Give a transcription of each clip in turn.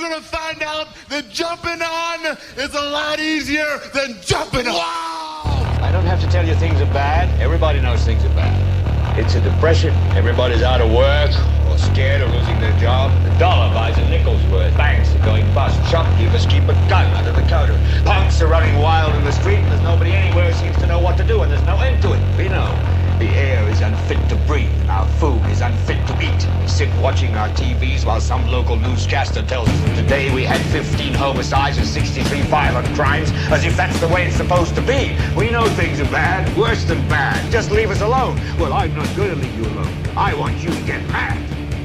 you're gonna find out that jumping on is a lot easier than jumping off. Wow! I don't have to tell you things are bad. Everybody knows things are bad. It's a depression. Everybody's out of work or scared of losing their job. The dollar buys a nickel's worth. Banks are going bust. Shopkeepers keep a gun under the counter. Punks are running wild in the street, and there's nobody anywhere who seems to know what to do, and there's no end to it. We know. The air is unfit to breathe, and our food is unfit to eat. We sit watching our TVs while some local newscaster tells us that today we had 15 homicides and 63 violent crimes, as if that's the way it's supposed to be. We know things are bad, worse than bad. Just leave us alone. Well, I'm not going to leave you alone. I want you to get mad.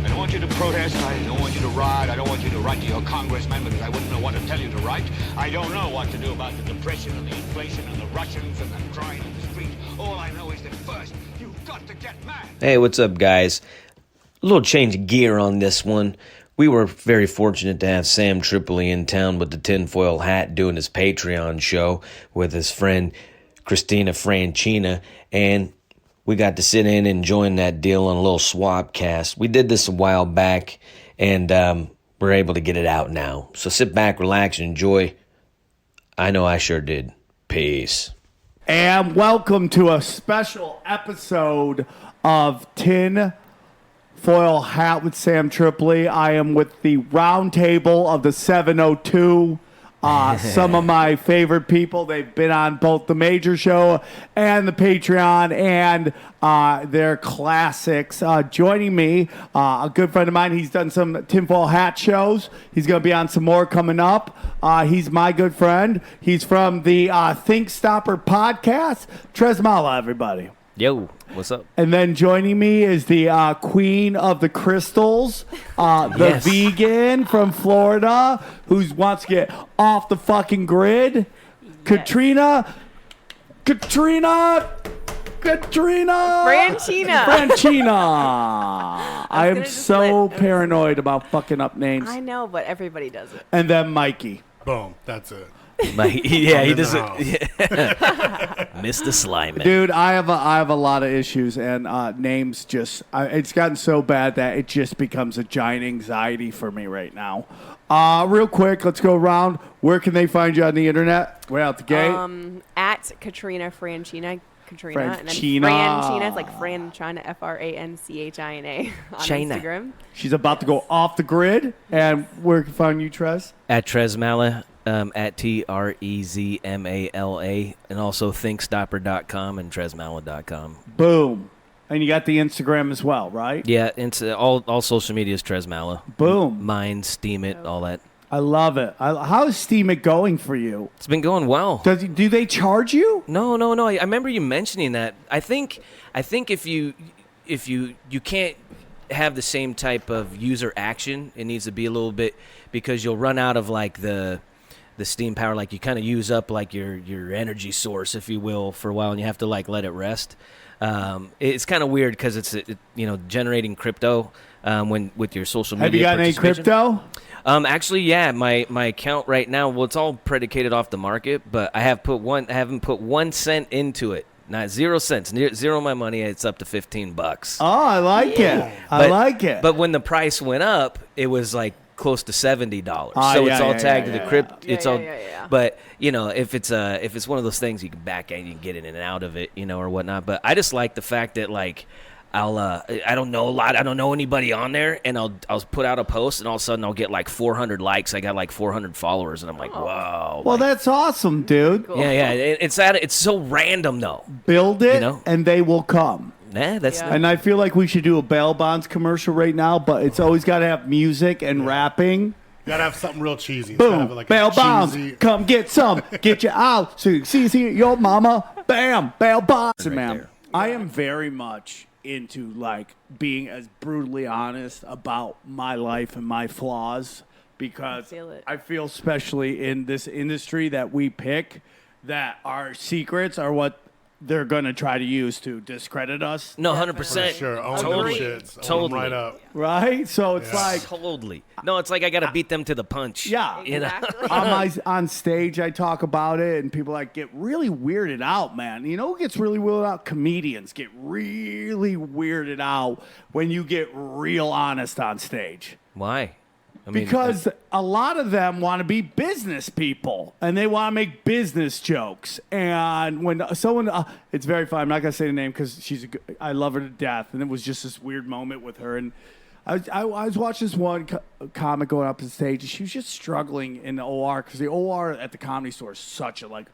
I don't want you to protest. I don't want you to riot. I don't want you to write to your congressman because I wouldn't know what to tell you to write. I don't know what to do about the depression and the inflation and the Russians and the crime in the street. All I know is that first, you've got to get mad. Hey, what's up, guys? A little change of gear on this one. We were very fortunate to have Sam Tripoli in town with the tinfoil hat doing his Patreon show with his friend Christina Francina, and we got to sit in and join that deal on a little swapcast. We did this a while back, and we're able to get it out now. So sit back, relax, and enjoy. I know I sure did. Peace. And welcome to a special episode of Tin Foil Hat with Sam Tripoli. I am with the round table of the 702. Some of my favorite people. They've been on both the major show and the Patreon, and their classics. Joining me, a good friend of mine. He's done some tinfoil hat shows. He's going to be on some more coming up. He's my good friend. He's from the ThinkStopper podcast. Tresmala, everybody. Yo, what's up? And then joining me is the queen of the crystals, the vegan from Florida who wants to get off the fucking grid, Katrina. Francina. I am so paranoid about fucking up names. I know, but everybody does it. And then Mikey. Boom, that's it. He doesn't. Mr. Slyman. Dude, I have a lot of issues, and names just it's gotten so bad that it just becomes a giant anxiety for me right now. Real quick, let's go around. Where can they find you on the internet? Right out the gate. At Katrina Francina. Katrina. Francina. And then Francina is like Fran China, Franchina on China. Instagram. She's about to go off the grid. And where can find you, Trez? At Tresmala, at TREZMALA, and also thinkstopper.com and tresmala.com. Boom. And you got the Instagram as well, right? Yeah, all social media is Tresmala. Boom. Mine, Steam It, all that. I love it. How's Steam It going for you? It's been going well. Do they charge you? No. I remember you mentioning that. I think if you can't have the same type of user action, it needs to be a little bit, because you'll run out of like the steam power, like you kind of use up like your energy source, if you will, for a while, and you have to like let it rest. It's kind of weird because it's generating crypto when with your social media. Have you got any crypto? Actually, yeah, my account right now, well, it's all predicated off the market, but I haven't put 1 cent into it. Not 0 cents. Zero of my money. It's up to $15. Oh, I like it. I like it. But when the price went up, it was like close to $70. It's all tagged to the crypto. Yeah. But if it's one of those things you can back and you can get in and out of it, or whatnot. But I just like the fact that like I don't know a lot. I don't know anybody on there, and I'll put out a post, and all of a sudden I'll get like 400 likes. I got like 400 followers, and I'm like, whoa. Well, that's awesome, dude. Cool. Yeah. It's so random though. Build it, and they will come. That's And I feel like we should do a bail bonds commercial right now, but it's always got to have music and rapping. You gotta have something real cheesy. It's Boom, gotta have like bail a bonds, cheesy... come get some, get you out. So see your mama, bam, bail bonds. Man, I am very much into like being as brutally honest about my life and my flaws, because I feel especially in this industry that we pick that our secrets are what they're going to try to use to discredit us. No, 100%. Sure, own Totally. them shits. Own Totally. them right up. Right? So it's like... Totally. No, it's like I got to beat them to the punch. Yeah. Exactly. On stage, I talk about it, and people like get really weirded out, man. You know who gets really weirded out? Comedians get really weirded out when you get real honest on stage. Why? I mean, because a lot of them want to be business people and they want to make business jokes. And when someone, it's very fun. I'm not gonna say the name because I love her to death. And it was just this weird moment with her. And I was watching this one comic going up on stage, and she was just struggling in the OR because the OR at the Comedy Store is such a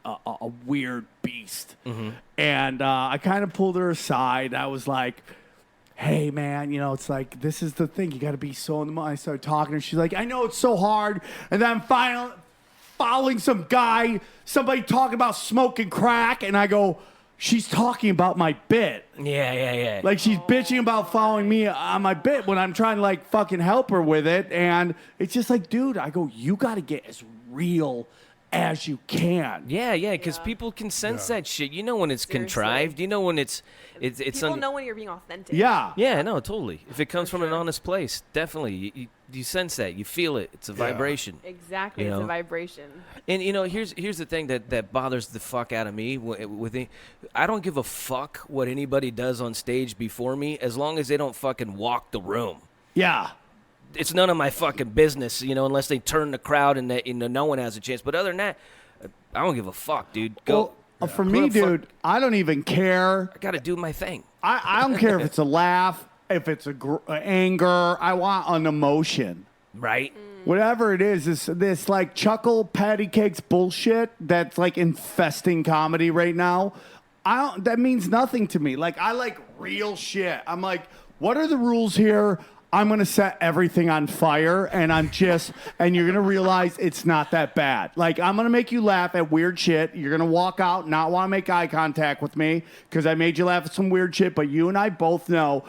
weird beast. Mm-hmm. And I kind of pulled her aside. I was like, hey, man, it's like, this is the thing. You got to be so in the moment. I started talking to her. She's like, I know it's so hard. And then I'm following somebody talking about smoking crack. And I go, she's talking about my bit. Yeah. Like, she's bitching about following me on my bit when I'm trying to, like, fucking help her with it. And it's just like, dude, I go, you got to get as real as you can. Yeah, because people can sense that shit. You know when it's contrived. You know when it's People know when you're being authentic. Yeah. Yeah, no, totally. If it comes from an honest place, definitely. You sense that. You feel it. It's a vibration. Exactly. You It's know? a vibration. And, here's the thing that bothers the fuck out of me. I don't give a fuck what anybody does on stage before me as long as they don't fucking walk the room. Yeah. It's none of my fucking business, unless they turn the crowd and no one has a chance. But other than that, I don't give a fuck, dude. Go. Well, for me, dude, I don't even care. I got to do my thing. I don't care if it's a laugh, if it's anger. I want an emotion. Right? Whatever it is, this like chuckle patty cakes bullshit that's like infesting comedy right now. That means nothing to me. Like, I like real shit. I'm like, what are the rules here? I'm going to set everything on fire, and and you're going to realize it's not that bad. Like, I'm going to make you laugh at weird shit. You're going to walk out, not want to make eye contact with me because I made you laugh at some weird shit, but you and I both know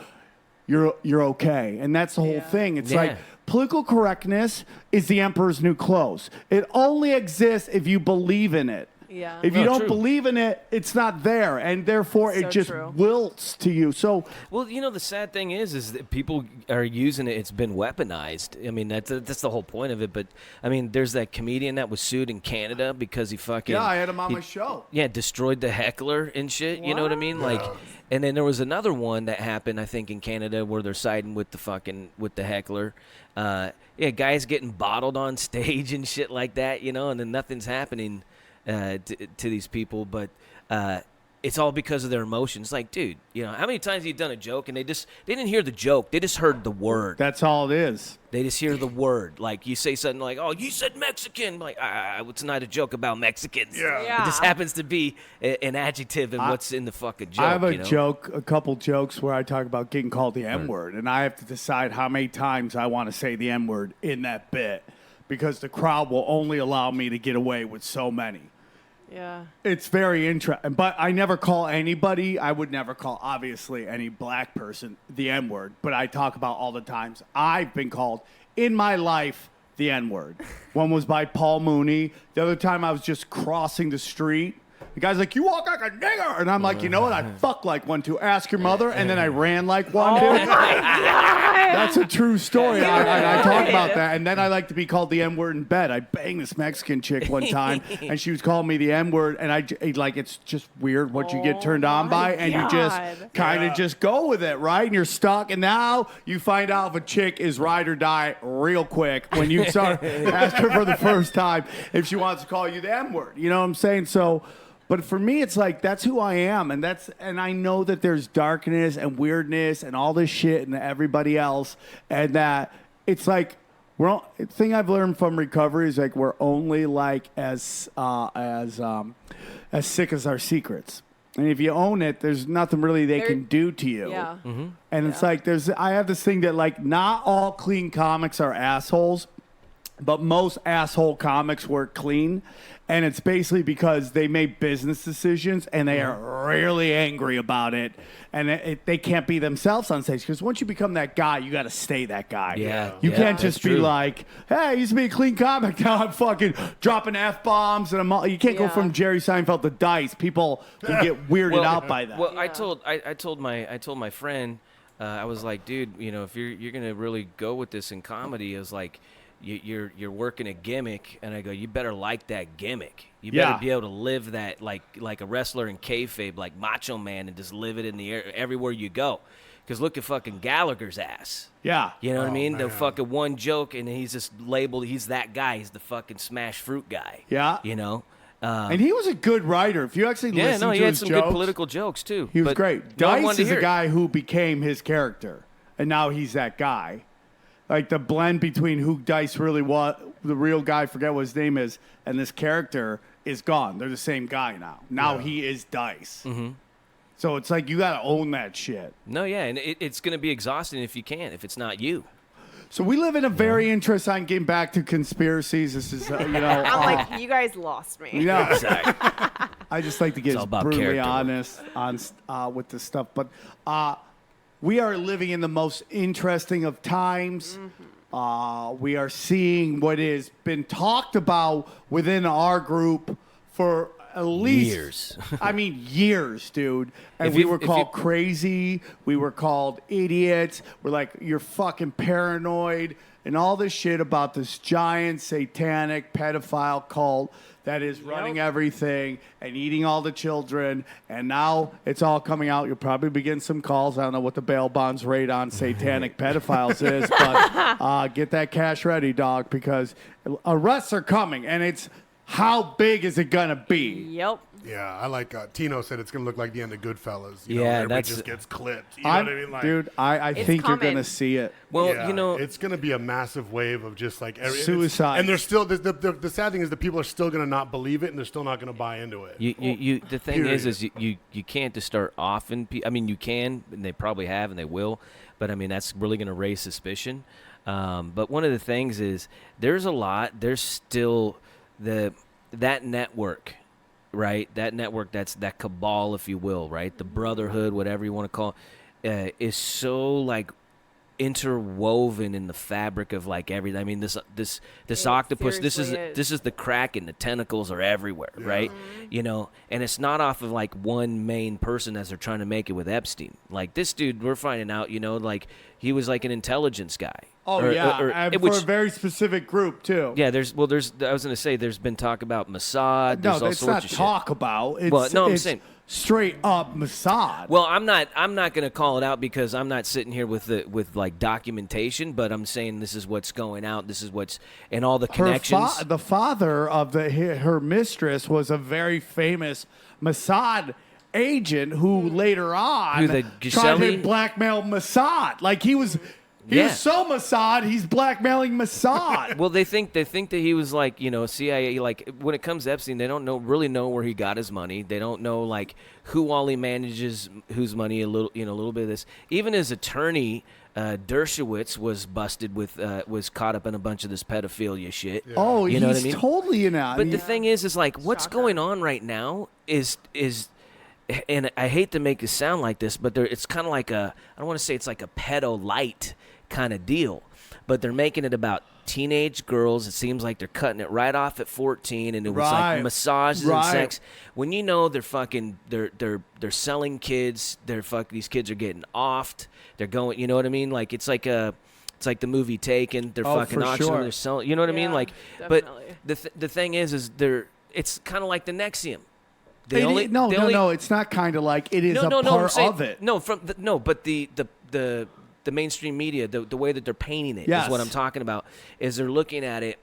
you're okay. And that's the whole thing. It's like, political correctness is the emperor's new clothes. It only exists if you believe in it. Yeah. If you don't true. believe in it, it's not there, and therefore it just wilts to you. So, well, the sad thing is that people are using it. It's been weaponized. I mean, that's the whole point of it. But I mean, there's that comedian that was sued in Canada because he fucking I had him on my show. Yeah, destroyed the heckler and shit. You know what I mean? Like, and then there was another one that happened, I think, in Canada where they're siding with the heckler. Guys getting bottled on stage and shit like that. And then nothing's happening. To these people, but it's all because of their emotions. Like, dude, how many times have you done a joke and they didn't hear the joke, they just heard the word. That's all it is. They just hear the word. Like, you say something like, "Oh, you said Mexican." Like, it's not a joke about Mexicans. Yeah. It just happens to be an adjective in what's in the fucking joke. I have a couple jokes where I talk about getting called the N-word, and I have to decide how many times I want to say the N-word in that bit because the crowd will only allow me to get away with so many. Yeah. It's very interesting. But I never call anybody, I would never call, obviously, any black person the N-word. But I talk about all the times I've been called in my life the N-word. One was by Paul Mooney. The other time I was just crossing the street. The guy's like, you walk like a nigger. And I'm like, you know what? I fuck like one too. Ask your mother. And then I ran like one, dude. That's a true story. I talk about that. And then I like to be called the N-word in bed. I banged this Mexican chick one time, and she was calling me the N-word. And it's just weird what you get turned on by. And you just kind of just go with it, right? And you're stuck. And now you find out if a chick is ride or die real quick when you start asking her for the first time if she wants to call you the N-word. You know what I'm saying? So... But for me, it's like, that's who I am. And I know that there's darkness and weirdness and all this shit and everybody else. And that it's like, the thing I've learned from recovery is like, we're only like as sick as our secrets. And if you own it, there's nothing really they can do to you. Yeah. Mm-hmm. And it's like, I have this thing that like, not all clean comics are assholes, but most asshole comics work clean. And it's basically because they made business decisions and they are really angry about it. And they can't be themselves on stage. Because once you become that guy, you got to stay that guy. Yeah. You can't just be true. like, hey, I used to be a clean comic. Now I'm fucking dropping F-bombs. And you can't go from Jerry Seinfeld to Dice. People will get weirded out by that. Well, I told my friend, I was like, dude, if you're going to really go with this in comedy, is like, you're working a gimmick, and I go, you better like that gimmick. You better be able to live that like a wrestler in kayfabe, like Macho Man, and just live it in the air everywhere you go. Because look at fucking Gallagher's ass. Yeah. You know what I mean? man. The fucking one joke, and he's just labeled, he's that guy. He's the fucking smash fruit guy. Yeah. You know? And he was a good writer. If you actually Yeah, listen no, to he had his some jokes, good political jokes, too. he was but great. no one Dice wanted to is hear a it. guy who became his character, and now he's that guy. Like the blend between who Dice really was, the real guy, forget what his name is, and this character is gone. They're the same guy now. Now he is Dice. Mm-hmm. So it's like you got to own that shit. No, yeah, and it's going to be exhausting if you can't, if it's not you. So we live in a very interesting. Getting back to conspiracies, this is I'm like, you guys lost me. yeah. Sorry. I just like to get It's all about brutally character. honest on with this stuff. But we are living in the most interesting of times. We are seeing what has been talked about within our group for at least Years. I mean, years, dude. And If we you- were if you- called crazy. We were called idiots. We're like, you're fucking paranoid. And all this shit about this giant satanic pedophile cult that is running everything and eating all the children. And now it's all coming out. You'll probably be getting some calls. I don't know what the bail bonds rate on satanic pedophiles is, but get that cash ready, dog, because arrests are coming. And it's how big is it going to be? Yep. Yeah, I like Tino said it's gonna look like the end of Goodfellas. You know, Yeah, everybody that's- just gets clipped. You know what I mean? Like, Dude, I It's think you're coming. going to see it. Well, yeah, you know, it's gonna be a massive wave of just like Suicide. and they're still the sad thing is that people are still gonna not believe it and they're still not gonna buy into it. you the thing Period. is you can't just start often. I mean, you can, and they probably have, and they will. But I mean, that's really going to raise suspicion. But one of the things is there's a lot. There's still that network, right? That network, that's that cabal, if you will, right? The brotherhood, whatever you want to call it, is so like interwoven in the fabric of like everything. I mean, this octopus, seriously is. this is the Kraken. The tentacles are everywhere, right? You know, and it's not off of like one main person as they're trying to make it with Epstein. Like this dude, we're finding out, you know, like he was like an intelligence guy. Oh, and for which, a very specific group, too. yeah, I was going to say, there's been talk about Mossad. No, There's all it's sorts not of shit. talk about. It's, Well, no, I'm it's saying- straight up Mossad. Well, I'm not going to call it out because I'm not sitting here with like documentation, but I'm saying this is what's going out. This is what's and all the connections. The father of her mistress was a very famous Mossad agent who later on Who, the tried to Giselli? blackmail Mossad. Like he was so Mossad, he's blackmailing Mossad. Well, they think that he was like, you know, CIA. Like when it comes to Epstein, they don't really know where he got his money. They don't know like who all he manages, whose money. A little bit of this. Even his attorney, Dershowitz, was busted with was caught up in a bunch of this pedophilia shit. Oh, You know what I he's mean? totally in on. But the thing is like what's going on right now is, and I hate to make it sound like this, but it's kind of like I don't want to say it's like a pedo light kind of deal, but they're making it about teenage girls. It seems like they're cutting it right off at 14, and it was like massages and sex. When you know they're selling kids, these kids are getting offed. They're going, you know what I mean? Like it's like the movie Taken. They're fucking for auctioning. sure. They're selling. You know what I mean? Yeah, Like, definitely. but the thing is it's kind of like the Nexium. No, it's not kind of like it is I'm part saying, of it. No, but the mainstream media, the way that they're painting it Yes. is what I'm talking about. Is they're looking at it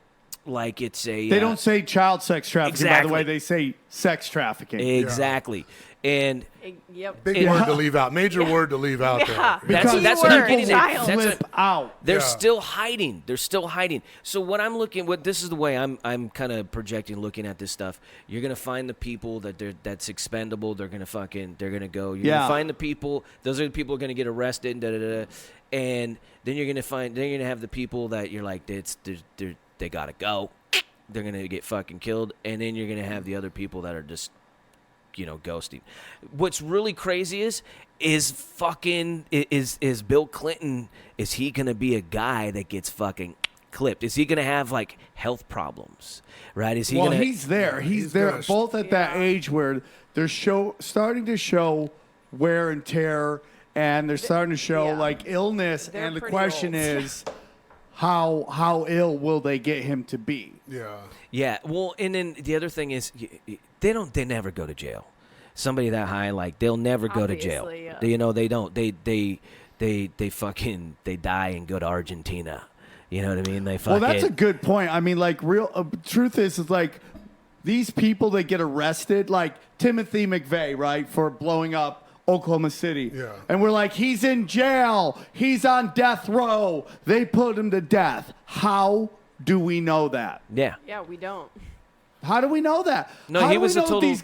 like it's a. They don't say child sex trafficking, by the way. Exactly. They say sex trafficking. Exactly, and Yep. Big word to leave out. Major word to leave out Yeah. there. Because that's what I'm Keyword, getting at. child. That's flip out. They're Yeah. still hiding. They're still hiding. So what I'm looking, this is the way I'm kind of projecting, looking at this stuff. You're gonna find the people that's expendable. They're gonna go. You're gonna find the people. Those are the people who are gonna get arrested. And then you're gonna have the people that you're like, they gotta go. They're gonna get fucking killed. And then you're gonna have the other people that are just, you know, ghosting. What's really crazy is Bill Clinton, is he gonna be a guy that gets fucking clipped? Is he gonna have like health problems? Right? Is he Well, gonna he's there. He's there, gonna- both at that age where they're starting to show wear and tear, and they're starting to show like illness. They're and the pretty question old. is, how ill will they get him to be? Yeah. Yeah, well, and then the other thing is they never go to jail. Somebody that high, like, they'll never go to jail. Obviously, yeah. You know, they don't. They they die and go to Argentina. You know what I mean? They Well, fucking. that's a good point. I mean, like, real truth is like these people that get arrested, like Timothy McVeigh, right, for blowing up Oklahoma City. Yeah. And we're like, he's in jail. He's on death row. They put him to death. How do we know that? Yeah. Yeah, we don't. How do we know that? No, how he do was a we know total- these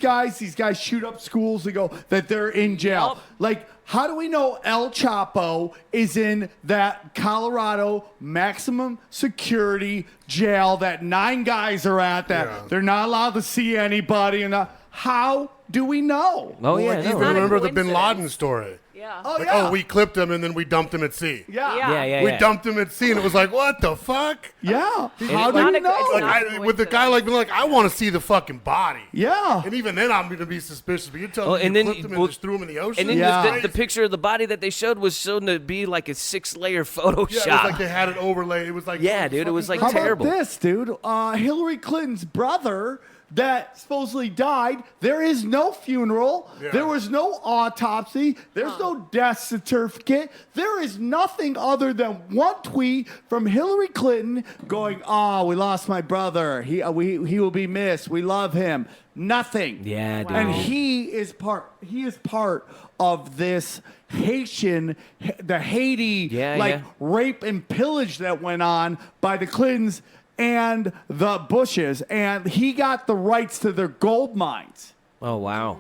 guys shoot up schools and go that they're in jail? Yup. Like, how do we know El Chapo is in that Colorado maximum security jail that 9 guys are at that Yeah. they're not allowed to see anybody? And how do we know? Oh Well, yeah. like, no. even not a remember the Bin coincidence. Laden story. Yeah. Oh, Like, yeah. oh, we clipped him and then we dumped him at sea. yeah. Yeah. We dumped him at sea, and it was like, what the fuck? Yeah. it's How do not we a- know? it's Like, not- with the guy like being like, I want to see the fucking body. Yeah. And even then, I'm going to be suspicious. But you're telling Well, me and you then- clipped him and well, just threw him in the ocean? And then Yeah. the picture of the body that they showed was shown to be like a 6-layer Photoshop. Yeah, it was like they had it overlaid. It was like, Yeah, dude, it was like How terrible. about this, dude? Hillary Clinton's brother that supposedly died, there is no funeral. Yeah. There was no autopsy. There's no death certificate. There is nothing other than one tweet from Hillary Clinton going, "Oh, we lost my brother. He will be missed. We love him." Nothing. Yeah, dude. And he is part of this the Haiti Yeah. rape and pillage that went on by the Clintons and the Bushes, and he got the rights to their gold mines. Oh wow.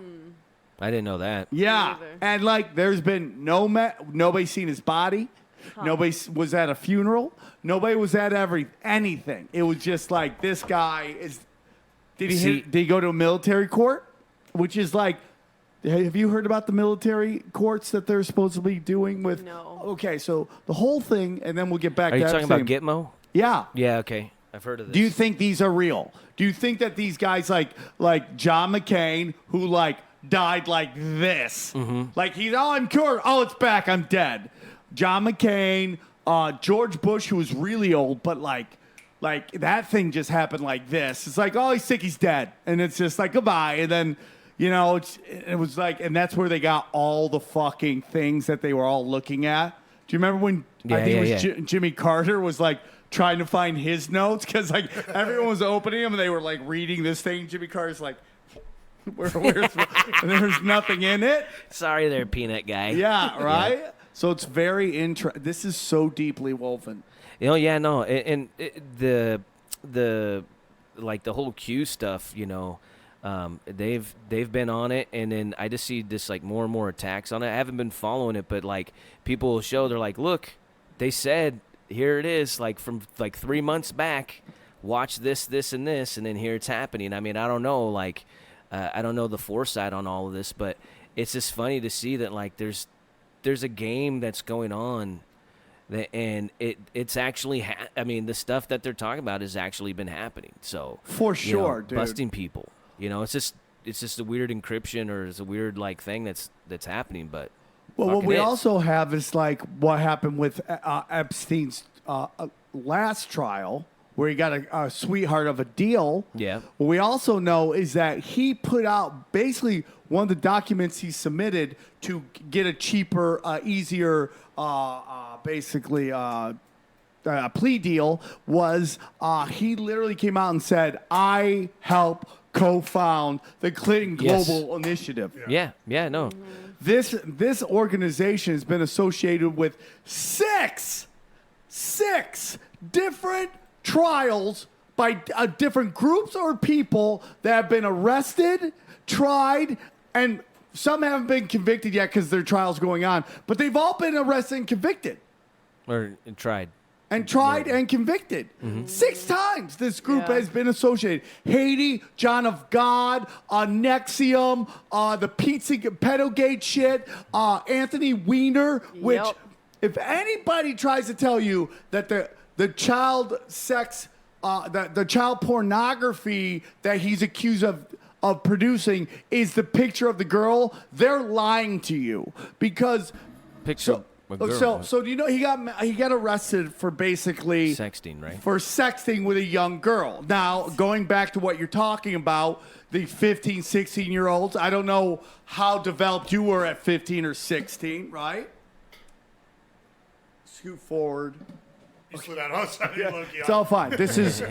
I didn't know that. Yeah, either. and like there's been nobody seen his body. Nobody was at a funeral. Nobody was at anything. It was just like this guy is. Did he go to a military court? Which is like, have you heard about the military courts that they're supposedly doing with? No. Okay, so the whole thing, and then we'll get back Are to you talking about Epstein. Gitmo? Yeah. Yeah. Okay. I've heard of this. Do you think these are real? Do you think that these guys like John McCain, who like died like this, like I'm cured, it's back, I'm dead. John McCain, George Bush, who was really old, but like that thing just happened like this. It's like, oh, he's sick, he's dead, and it's just like goodbye, and then. It was like, and that's where they got all the fucking things that they were all looking at. Do you remember when I think it was Jimmy Carter was like trying to find his notes because like everyone was opening them and they were like reading this thing. Jimmy Carter's like, where's and there's nothing in it. Sorry, there, peanut guy. Yeah, right. So it's very interesting. This is so deeply woven. Yeah, no, and the like the whole Q stuff, they've been on it, and then I just see this like more and more attacks on it. I haven't been following it, but like people will show, they're like, look, they said here it is, like from like 3 months back. Watch this, and this, and then here it's happening. I mean, I don't know, like I don't know the foresight on all of this, but it's just funny to see that like there's a game that's going on. And it's actually, I mean, the stuff that they're talking about has actually been happening. So For sure, dude. busting people. It's just a weird encryption or it's a weird like thing that's happening. But Well, what fucking we is. also have is like what happened with Epstein's last trial, where he got a sweetheart of a deal. Yeah. What we also know is that he put out basically one of the documents he submitted to get a cheaper, easier, plea deal was he literally came out and said, I help co-found the Clinton Yes. Global Initiative. Yeah, no. This organization has been associated with six different trials by different groups or people that have been arrested, tried, and some haven't been convicted yet because their trial's going on. But they've all been arrested and convicted. Or tried. And tried convicted. 6 times this group Yeah. has been associated. Haiti, John of God, Nexium, the Pizza Pedogate shit, Anthony Weiner, which Yep. if anybody tries to tell you that the child sex, the child pornography that he's accused of producing is the picture of the girl, they're lying to you because Picture so, a girl. so do you know he got arrested for basically Sexting, right? For sexting with a young girl. Now, going back to what you're talking about, the 15, 16-year-olds, I don't know how developed you were at 15 or 16, right? scoot forward. You slid out outside. It's all fine. This is.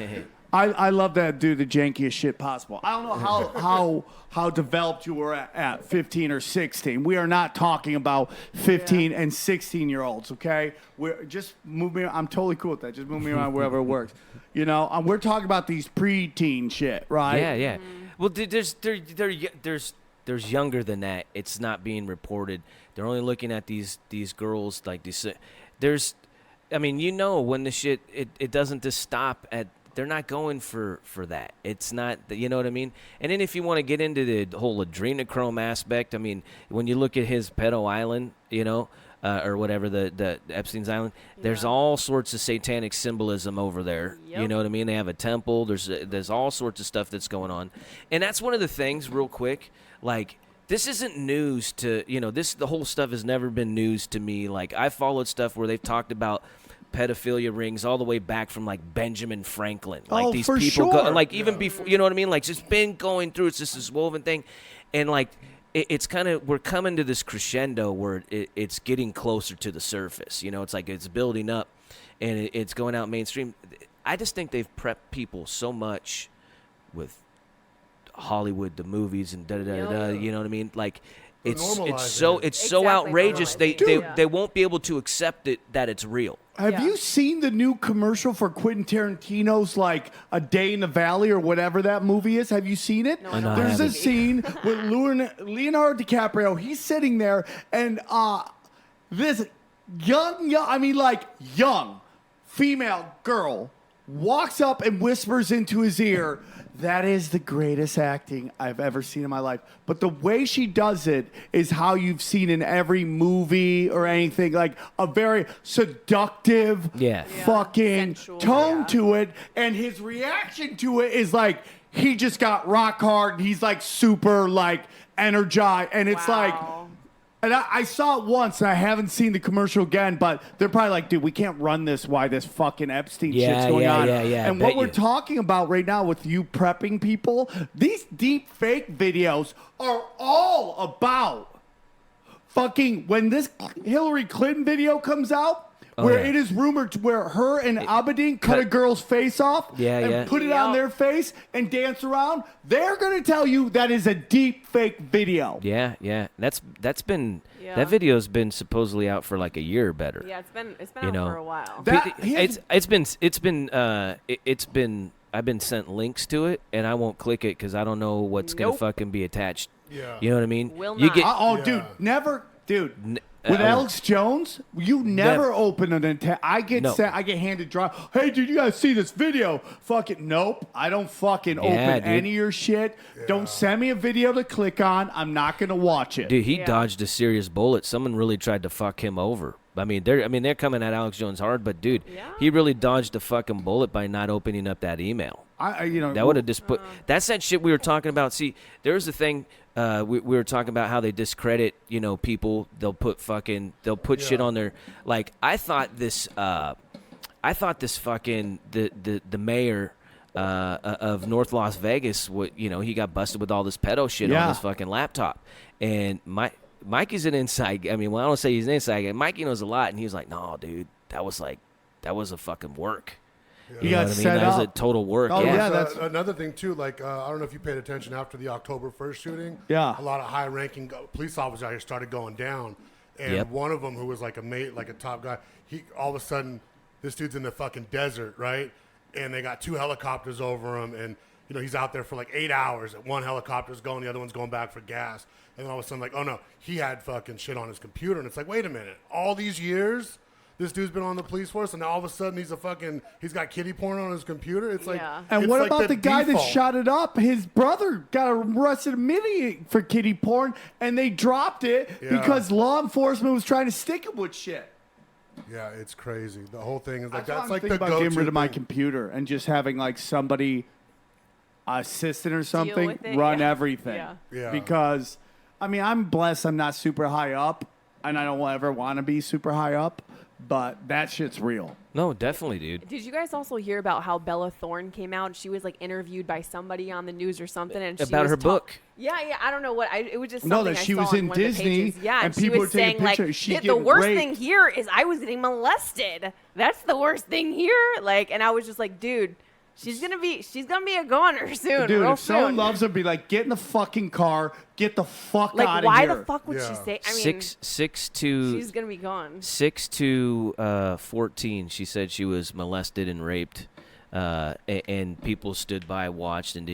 I love that do the jankiest shit possible. I don't know how developed you were at 15 or 16. We are not talking about 15 and 16-year-olds, okay? We're just move me. I'm totally cool with that. Just move me around wherever it works. You know, we're talking about these preteen shit, right? Yeah. Well, there's younger than that. It's not being reported. They're only looking at these girls like these. I mean, you know, when the shit it doesn't just stop at. They're not going for that. It's not, you know what I mean? And then if you want to get into the whole adrenochrome aspect, I mean, when you look at his pedo island, you know, or whatever, the Epstein's Island, there's all sorts of satanic symbolism over there. Yep. You know what I mean? They have a temple. There's all sorts of stuff that's going on. And that's one of the things, real quick, like, this isn't news to, you know, the whole stuff has never been news to me. Like, I followed stuff where they've talked about pedophilia rings all the way back from like Benjamin Franklin. Like these for people sure. like even before, you know what I mean? Like it's been going through, it's just this woven thing. And like it's kind of, we're coming to this crescendo where it's getting closer to the surface. You know, it's like it's building up and it's going out mainstream. I just think they've prepped people so much with Hollywood, the movies and da-da-da-da, you know what I mean? Like it's so Exactly, outrageous normalizing they won't be able to accept it that it's real. Have you seen the new commercial for Quentin Tarantino's like A Day in the Valley or whatever that movie is? Have you seen it? No, I There's a haven't. scene with Leonardo DiCaprio. He's sitting there and this young female girl walks up and whispers into his ear, "That is the greatest acting I've ever seen in my life." But the way she does it is how you've seen in every movie or anything, like a very seductive fucking Sensual, tone to it. And his reaction to it is like, he just got rock hard and he's like super like energized. And it's like, and I saw it once, and I haven't seen the commercial again, but they're probably like, dude, we can't run this while this fucking Epstein shit's going on. Yeah. And what we're talking about right now with you prepping people, these deep fake videos are all about fucking, when this Hillary Clinton video comes out, where it is rumored to where her and Abedin cut a girl's face off and put it on their face and dance around, they're going to tell you that is a deep fake video. Yeah. That's been that video's been supposedly out for like a year or better. Yeah, it's been out for a while. I've been sent links to it and I won't click it because I don't know what's gonna fucking be attached. Yeah. You know what I mean? Will You not. get Dude, never, dude. With Alex Jones, you never open an attack. I get handed dry. Hey, dude, you gotta see this video. Fucking nope. I don't fucking open any of your shit. Don't send me a video to click on. I'm not gonna watch it. Dude, he dodged a serious bullet. Someone really tried to fuck him over. I mean, they're coming at Alex Jones hard, but dude, he really dodged a fucking bullet by not opening up that email. That would have just put. That's that shit we were talking about. See, there's the thing. We were talking about how they discredit, you know, people. They'll put shit on their, like, I thought this fucking the mayor of North Las Vegas, he got busted with all this pedo shit on his fucking laptop, and Mikey's an inside guy. I mean, well, I don't say he's an inside guy. Mikey knows a lot, and he was like, "No, dude, that was a fucking work." You know got what I mean? set That was a up. total work. Oh, yeah. That's another thing too. Like I don't know if you paid attention after the October 1st shooting. Yeah. A lot of high-ranking police officers out here started going down, and one of them, who was like a top guy, he all of a sudden, this dude's in the fucking desert, right? And they got 2 helicopters over him, and he's out there for like 8 hours. One helicopter's going, the other one's going back for gas, and then all of a sudden, like, oh no, he had fucking shit on his computer, and it's like, wait a minute, all these years this dude's been on the police force, and now all of a sudden he's got kiddie porn on his computer. It's like, and it's what like about the guy that default. shot it up? His brother got arrested immediately for kiddie porn, and they dropped it because law enforcement was trying to stick him with shit. Yeah, it's crazy. The whole thing is like, that's why like I'm the thinking about getting rid of my computer and just having like somebody, assistant or something, with it, run everything. Yeah. Because, I mean, I'm blessed I'm not super high up, and I don't ever want to be super high up. but that shit's real. No, definitely, dude. Did you guys also hear about how Bella Thorne came out? She was like interviewed by somebody on the news or something, and About she was her book. Yeah, I don't know what. It was just No, something that I she saw was on in one of the Disney, pages. Yeah, and she people was were taking saying like, pictures. She's the getting worst raped." thing here is I was getting molested. That's the worst thing here. Like, and I was just like, dude. She's gonna be a goner soon. Dude, real if someone soon. loves her, be like, get in the fucking car, get the fuck like, out of why here. the fuck would she Yeah. say? I mean, Six to she's gonna be gone. 6 to 14. She said she was molested and raped, and people stood by, watched, and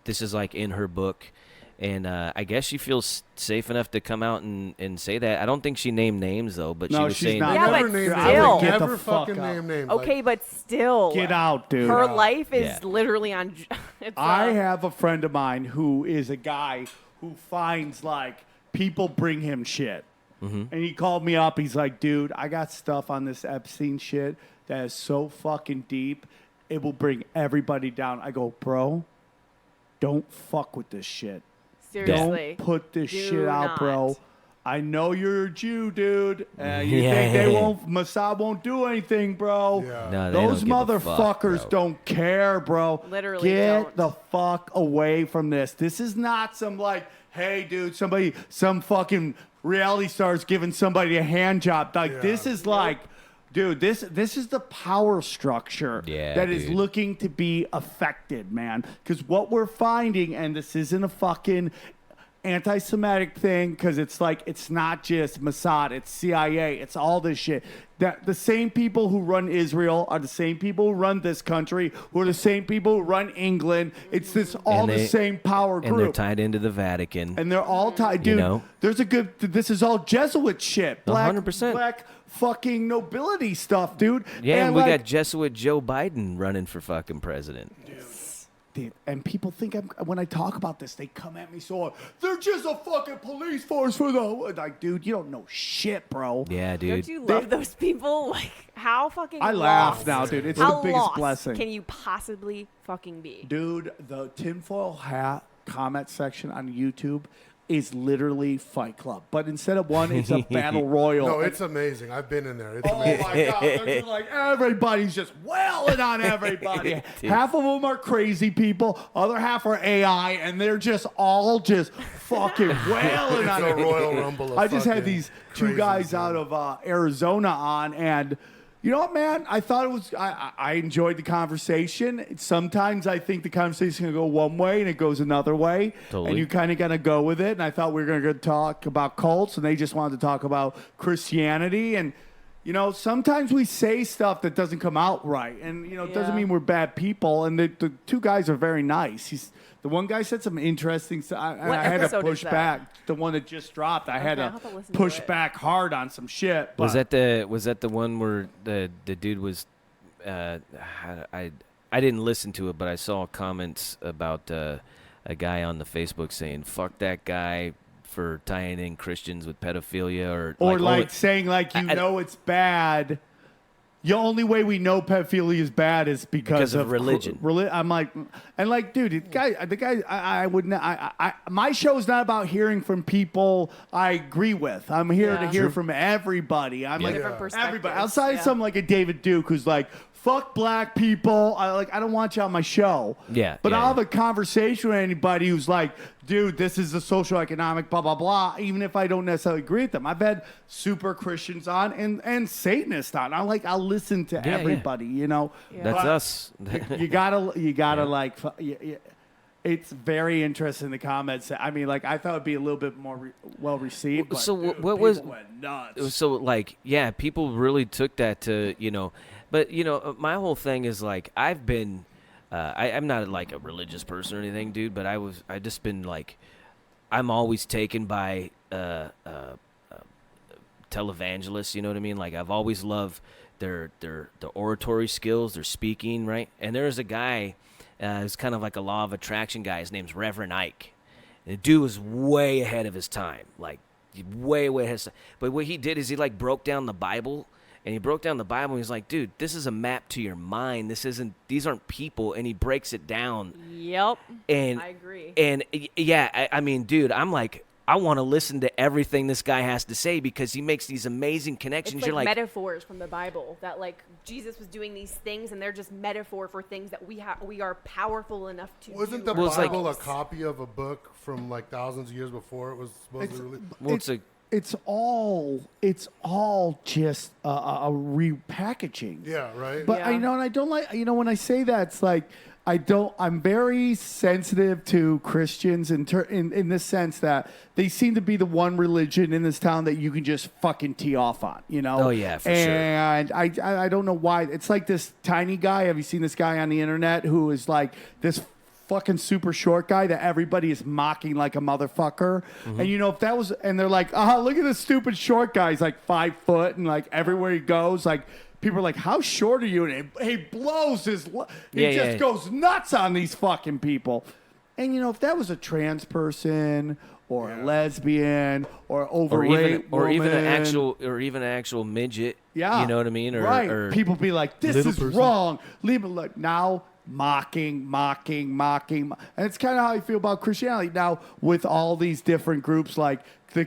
this is like in her book. And I guess she feels safe enough to come out and say that. I don't think she named names, though, but No, she was she's saying not. Yeah, never but name still. names. Get the Never fuck fucking out. name names. Okay, but still. Get out, dude. Her life is Yeah. literally on. It's, I have a friend of mine who is a guy who finds like people bring him shit. And he called me up. He's like, dude, I got stuff on this Epstein shit that is so fucking deep. It will bring everybody down. I go, bro, don't fuck with this shit. seriously. Don't put this Do shit out, not. bro. I know you're a Jew, dude. You Yeah. think they won't, Mossad won't do anything, bro. Yeah. No, they Those don't give a fuck, motherfuckers bro. don't care, bro. Literally Get don't. the fuck away from this. This is not some like, hey, dude, some fucking reality star's giving somebody a hand job. Like, this is like, dude, this is the power structure Yeah, that is dude. looking to be affected, man. Because what we're finding, and this isn't a fucking anti-Semitic thing, because it's like, it's not just Mossad, it's CIA, it's all this shit. That the same people who run Israel are the same people who run this country, who are the same people who run England. It's this all And the they- same power And they're group. tied into the Vatican. And they're all tied, dude. know? There's a good. This is all Jesuit shit. Black, 100%. black fucking nobility stuff, dude. Yeah, and we like, got Jesuit Joe Biden running for fucking president. dude, and people think when I talk about this, they come at me so they're just a fucking police force for the like, dude. You don't know shit, bro. Yeah, dude. Don't you love those people? Like, how fucking I laugh lost? now, dude. It's How the biggest lost blessing. can you possibly fucking be? Dude, the tinfoil hat comment section on YouTube is literally Fight Club, but instead of one, it's a battle royal. No, it's amazing. I've been in there. It's Oh amazing. my God! They're just like everybody's just wailing on everybody. Half of them are crazy people, other half are AI, and they're just all just fucking wailing It's on a it. Royal Rumble. Of I just had fucking these two crazies, guys man. out of Arizona on, and you know what, man? I thought it was. I enjoyed the conversation. Sometimes I think the conversation can go one way and it goes another way, Totally. and you kind of gotta go with it. And I thought we were gonna talk about cults, and they just wanted to talk about Christianity. And you know, sometimes we say stuff that doesn't come out right, and you know, it doesn't Yeah. mean we're bad people. And the two guys are very nice. The one guy said some interesting stuff. What I had to episode is push that? back. The one that just dropped, I had Okay, I'll to have to listen to push it. back hard on some shit. Was but- that the one where the dude was? I didn't listen to it, but I saw comments about a guy on the Facebook saying "fuck that guy" for tying in Christians with pedophilia, or like saying like you I- know it's bad. The only way we know pedophilia is bad is because of religion. I'm like, and like, dude, the guy, I wouldn't. My show's not about hearing from people I agree with. I'm here to Yeah. hear from everybody. I'm like Different perspectives, everybody outside of yeah. something like a David Duke who's like, fuck black people. I don't want you on my show. Yeah, But yeah, I'll have yeah. a conversation with anybody who's like, dude, this is the social economic blah blah blah. Even if I don't necessarily agree with them, I've had super Christians on and Satanists on. I'll listen to yeah. everybody. You know, That's But us. you gotta like. It's very interesting, the comments. I mean, like, I thought it'd be a little bit more well received. But, So dude, what was- people went nuts. So like, yeah, people really took that to, but my whole thing is like, I've been, I'm not like a religious person or anything, dude, but I just been like, I'm always taken by televangelists, you know what I mean? Like, I've always loved their oratory skills, their speaking, right? And there's a guy who's kind of like a law of attraction guy. His name's Reverend Ike. And the dude was way ahead of his time, like way ahead of his time. But what he did is he like broke down the Bible, and he broke down the Bible, and he's like, dude, this is a map to your mind. These aren't people, and he breaks it down. Yep. And I agree. And yeah, I mean, dude, I'm like, I want to listen to everything this guy has to say because he makes these amazing connections. It's You're like like, metaphors from the Bible that like Jesus was doing these things, and they're just metaphor for things that we are powerful enough to Wasn't do. the it's like- Bible a copy of a book from like thousands of years before it was supposed to be released? well, it's a It's all just a repackaging. Yeah, right. But Yeah. and I don't like, when I say that, it's like, I'm very sensitive to Christians in this sense that they seem to be the one religion in this town that you can just fucking tee off on, Oh, yeah, for sure. and I don't know why. It's like this tiny guy. Have you seen this guy on the internet who is like this fucking super short guy that everybody is mocking like a motherfucker? Mm-hmm. And if that was, and they're like, look at this stupid short guy. He's like 5 foot, and like everywhere he goes, like people are like, how short are you? And he blows he just goes nuts on these fucking people. And if that was a trans person or a lesbian or overweight or even woman, an actual midget. yeah, You know what I mean? Right. Or People be like, this Little is person. wrong. Leave it like now. Mocking. And it's kind of how I feel about Christianity now with all these different groups like the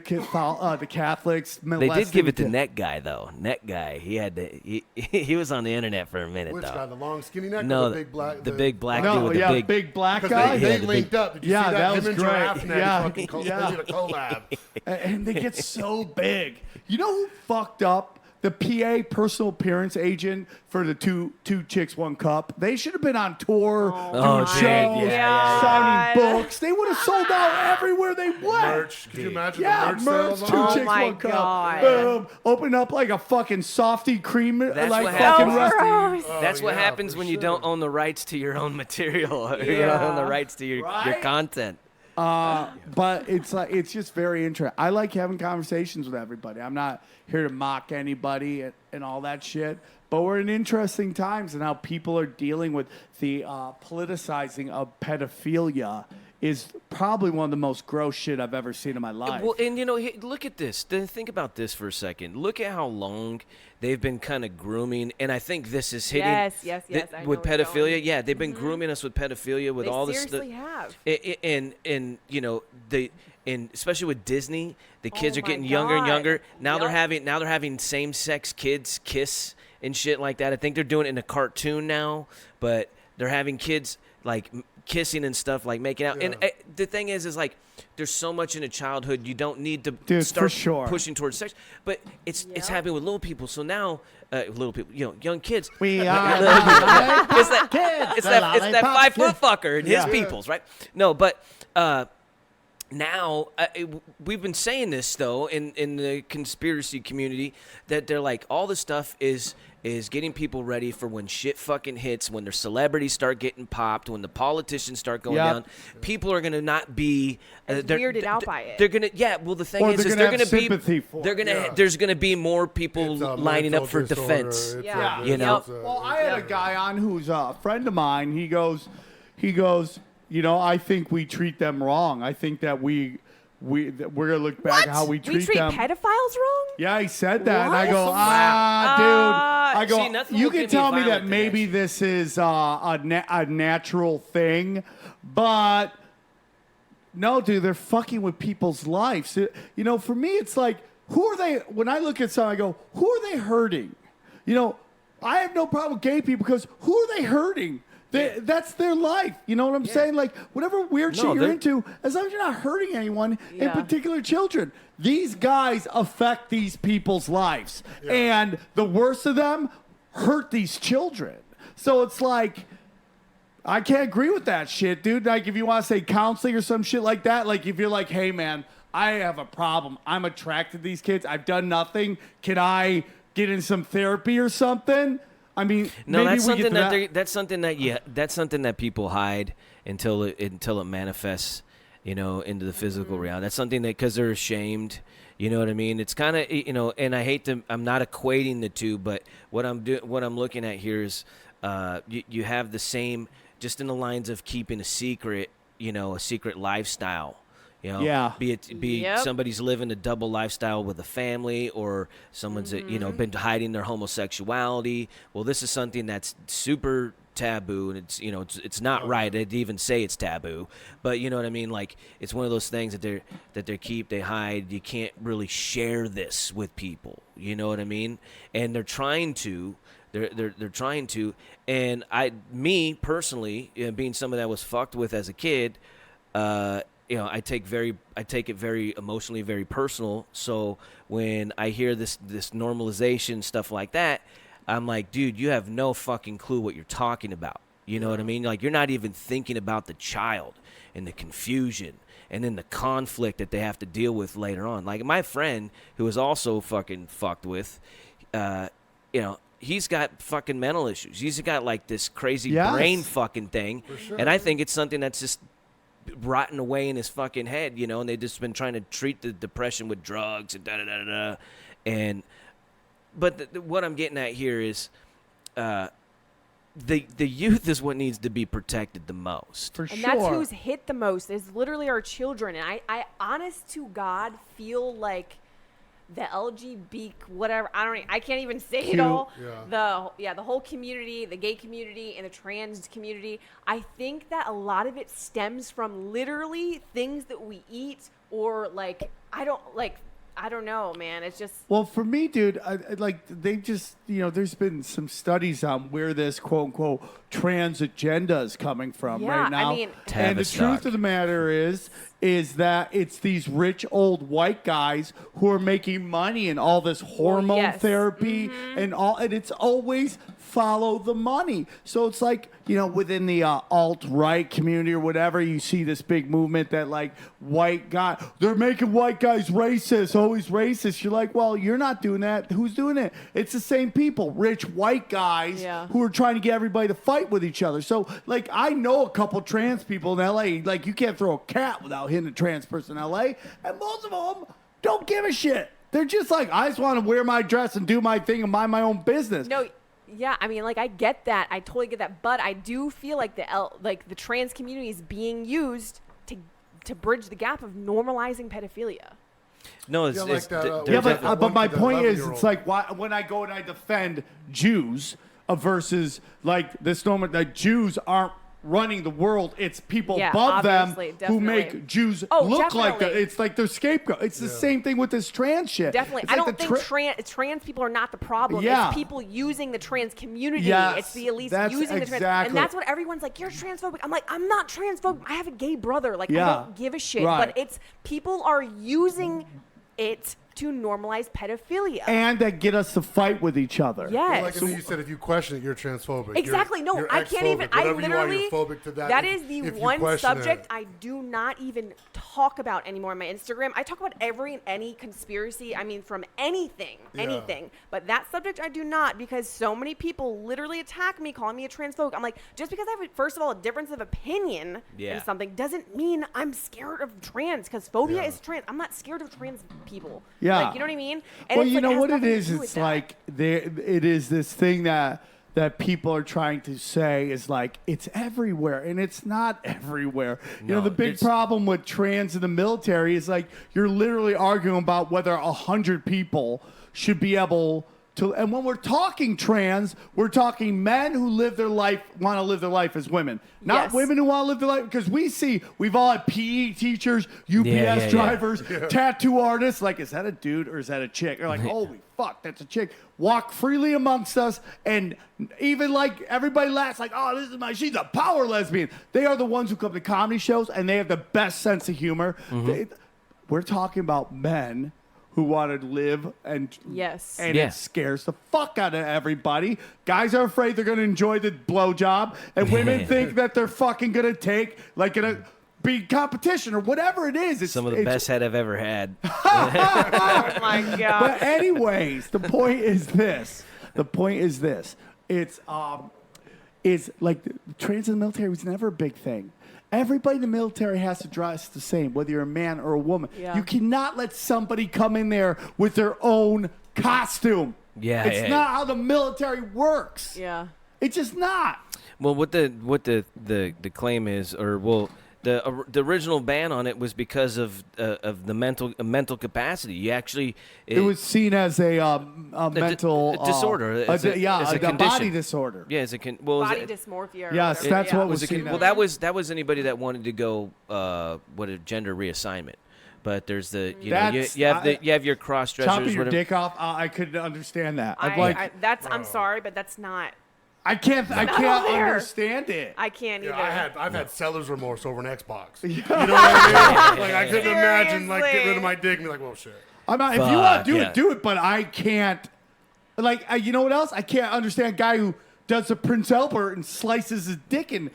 Catholics. They did give it to Net Guy though. Net Guy, he was on the internet for a minute Which though. guy? The long skinny neck? No, or the big black? the big black No, dude with yeah, the big. black Because guy. they Yeah, the linked big- up. Did you Yeah, see that? that Him was and great. Giraffe Neck Yeah. fucking Yeah. they did a collab. And they get so big. You know who fucked up? The PA, personal appearance agent for the two chicks, one cup. They should have been on tour, Oh, doing dude, shows, yeah. signing books. They would have sold out everywhere they went. Merch. Could you imagine Yeah, the merch, sales? two Oh chicks, my one cup. God. Boom. Open up like a fucking softy cream, That's like what fucking happens. rusty. That's what yeah, happens for when you sure. don't own the rights to your own material. Or you don't own the rights to your Right? content. But it's just very interesting. I like having conversations with everybody. I'm not here to mock anybody and all that shit. But we're in interesting times, and how people are dealing with the politicizing of pedophilia is probably one of the most gross shit I've ever seen in my life. Well, and look at this. Think about this for a second. Look at how long they've been kind of grooming, and I think this is hitting. Yes, I know with where you're pedophilia. going. Yeah, they've been grooming us with pedophilia with They all this seriously stuff. have. And especially with Disney, the kids Oh are getting my younger and God. younger. Now they're Yep. having same-sex kids kiss and shit like that. I think they're doing it in a cartoon now, but they're having kids like kissing and stuff, like making out. And the thing is like there's so much in a childhood you don't need to Dude, for start sure. pushing towards sex. But it's happening with little people. So now little people, young kids. We are it's that kids. it's that Lollipop 5 foot fucker and his Yeah. peoples, right? No, but now we've been saying this though in the conspiracy community that they're like all this stuff is getting people ready for when shit fucking hits, when their celebrities start getting popped, when the politicians start going Yep. down. People are gonna not be they're weirded out by it. They're gonna well the thing Or is they're they're gonna gonna have sympathy for they're it. gonna there's gonna be more people It's a lining up for mental defense. disorder. It's Yeah. You know? Well, I had a guy on who's a friend of mine. He goes, I think we treat them wrong. I think that we're gonna look back at how we treat them. pedophiles wrong? Yeah, he said that, and I What? go, dude. I go, See, nothing you will can get me tell me violent that in maybe this. this is a natural thing, but no, dude, they're fucking with people's lives. For me, it's like, who are they? When I look at someone, I go, who are they hurting? I have no problem with gay people because who are they hurting? That's their life. You know what I'm saying? Like, whatever weird No, shit you're they're- into, as long as you're not hurting anyone, in Yeah. particular children. These guys affect these people's lives. And the worst of them hurt these children. So it's like, I can't agree with that shit, dude. Like, if you want to say counseling or some shit like that, like, if you're like, hey, man, I have a problem. I'm attracted to these kids. I've done nothing. Can I get in some therapy or something? I mean, No, maybe that's we get something to that's something that people hide until it manifests, into the physical reality. That's something that because they're ashamed, you know what I mean? It's kind of and I'm not equating the two, but what I'm looking at here is you have the same, just in the lines of keeping a secret, a secret lifestyle. Yeah. Be Yep. somebody's living a double lifestyle with a family, or someone's been hiding their homosexuality. Well, this is something that's super taboo, and it's not right. They'd even say it's taboo, but you know what I mean. Like it's one of those things that they hide. You can't really share this with people. You know what I mean? And they're trying to. They're trying to. And me personally, being someone that was fucked with as a kid, I take it very emotionally, very personal. So when I hear this normalization stuff like that, I'm like, dude, you have no fucking clue what you're talking about. You know what I mean? Like, you're not even thinking about the child and the confusion and then the conflict that they have to deal with later on. Like, my friend, who was also fucking fucked with, he's got fucking mental issues. He's got, like, this crazy brain fucking thing. For sure. And I think it's something that's just rotting away in his fucking head, and they've just been trying to treat the depression with drugs and da-da-da-da-da. But what I'm getting at here is the youth is what needs to be protected the most. For sure. And that's who's hit the most is literally our children. And I honest to God, feel like the LGBT, whatever, I can't even say it all. Yeah. The whole community, the gay community and the trans community. I think that a lot of it stems from literally things that we eat or I don't know, man. It's just... Well, for me, dude, there's been some studies on where this quote-unquote trans agenda is coming from right now. I mean... And the truth of the matter is that it's these rich old white guys who are making money and all this hormone therapy and it's always follow the money. So it's like, within the alt-right community or whatever, you see this big movement that like they're making white guys racist, always racist. You're like, well, you're not doing that. Who's doing it? It's the same people, rich white guys who are trying to get everybody to fight with each other. So like, I know a couple trans people in LA, like you can't throw a cat without hitting a trans person in LA. And most of them don't give a shit. They're just like, I just want to wear my dress and do my thing and mind my own business. No. Yeah, I mean, like, I get that. I totally get that. But I do feel like the trans community is being used to bridge the gap of normalizing pedophilia. No, but my point is, it's like when I go and I defend Jews versus like this normal, that Jews aren't running the world. It's people above them who make Jews look like that. It's like their scapegoat. It's the same thing with this trans shit. Definitely. It's I like don't think trans people are not the problem. Yeah. It's people using the trans community. Yes, it's the elites that's using the trans. exactly. And that's what everyone's like, you're transphobic. I'm like, I'm not transphobic. I have a gay brother. Like, I don't give a shit. Right. But it's people are using it to normalize pedophilia. And that get us to fight with each other. Yes. Well, like you said, if you question it, you're transphobic. Exactly. You're I can't even. I literally. You're phobic to that. That is the if one subject I do not even talk about anymore on my Instagram. I talk about every and any conspiracy. I mean, from anything. But that subject I do not, because so many people literally attack me, calling me a transphobic. I'm like, just because I have, first of all, a difference of opinion in something doesn't mean I'm scared of trans. Because phobia is trans. I'm not scared of trans people. Yeah. Like, you know what I mean? And Well, it's you know what it is? It's like it is this thing that people are trying to say is like it's everywhere, and it's not everywhere. No, the big problem with trans in the military is like you're literally arguing about whether 100 people should be able to. And when we're talking trans, we're talking men who want to live their life as women, not women who want to live their life. Because we've all had PE teachers, UPS drivers, tattoo artists. Like, is that a dude or is that a chick? They're like, holy fuck, that's a chick. Walk freely amongst us, and even like everybody laughs, like, oh, she's a power lesbian. They are the ones who come to comedy shows, and they have the best sense of humor. We're talking about men who want to live and it scares the fuck out of everybody. Guys are afraid they're going to enjoy the blowjob, and women think that they're fucking going to gonna be competition or whatever it is. It's some of the best head I've ever had. Oh my god! But anyways, the point is this. It's like trans in the military was never a big thing. Everybody in the military has to dress the same, whether you're a man or a woman. Yeah. You cannot let somebody come in there with their own costume. It's not how the military works. Yeah. It's just not. Well, what the claim is, or The original ban on it was because of the mental capacity. You actually it was seen as a mental disorder. As a body disorder. Yeah, as a body dysmorphia. Yes, that's what was seen. Well, that was anybody that wanted to go a gender reassignment. But there's you have your cross dressers. Chopping your dick off. I couldn't understand that. I'm sorry, but that's not. I can't understand it. I can't either. I've had seller's remorse over an Xbox. You know what I mean? Like I couldn't imagine getting rid of my dick and be like, well, shit. I'm not. If you want to do it. But I can't. Like, you know what else? I can't understand a guy who does a Prince Albert and slices his dick and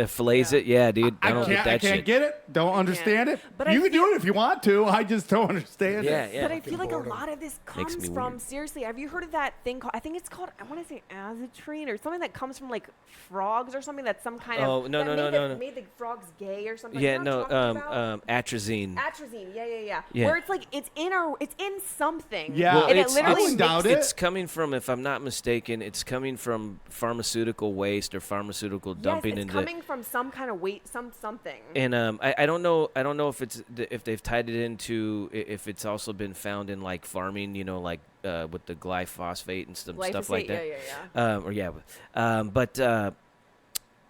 fillets it. Yeah, dude. I don't get that shit. I can't get it. Don't understand it. But you can do it if you want to. I just don't understand it. Yeah. But I feel like a lot of this comes from, seriously, have you heard of that thing called, I think it's called, I want to say azatrine or something that comes from like frogs or something that's some kind of. Oh, no. Made the frogs gay or something. Yeah, atrazine. Atrazine, yeah. Where it's like, it's in something. Yeah, well, and it literally it's coming from, if I'm not mistaken, it's coming from pharmaceutical waste or pharmaceutical dumping it's coming from some kind of weight, something. And I don't know if they've tied it into if it's also been found in like farming, like with the glyphosate and stuff like that. But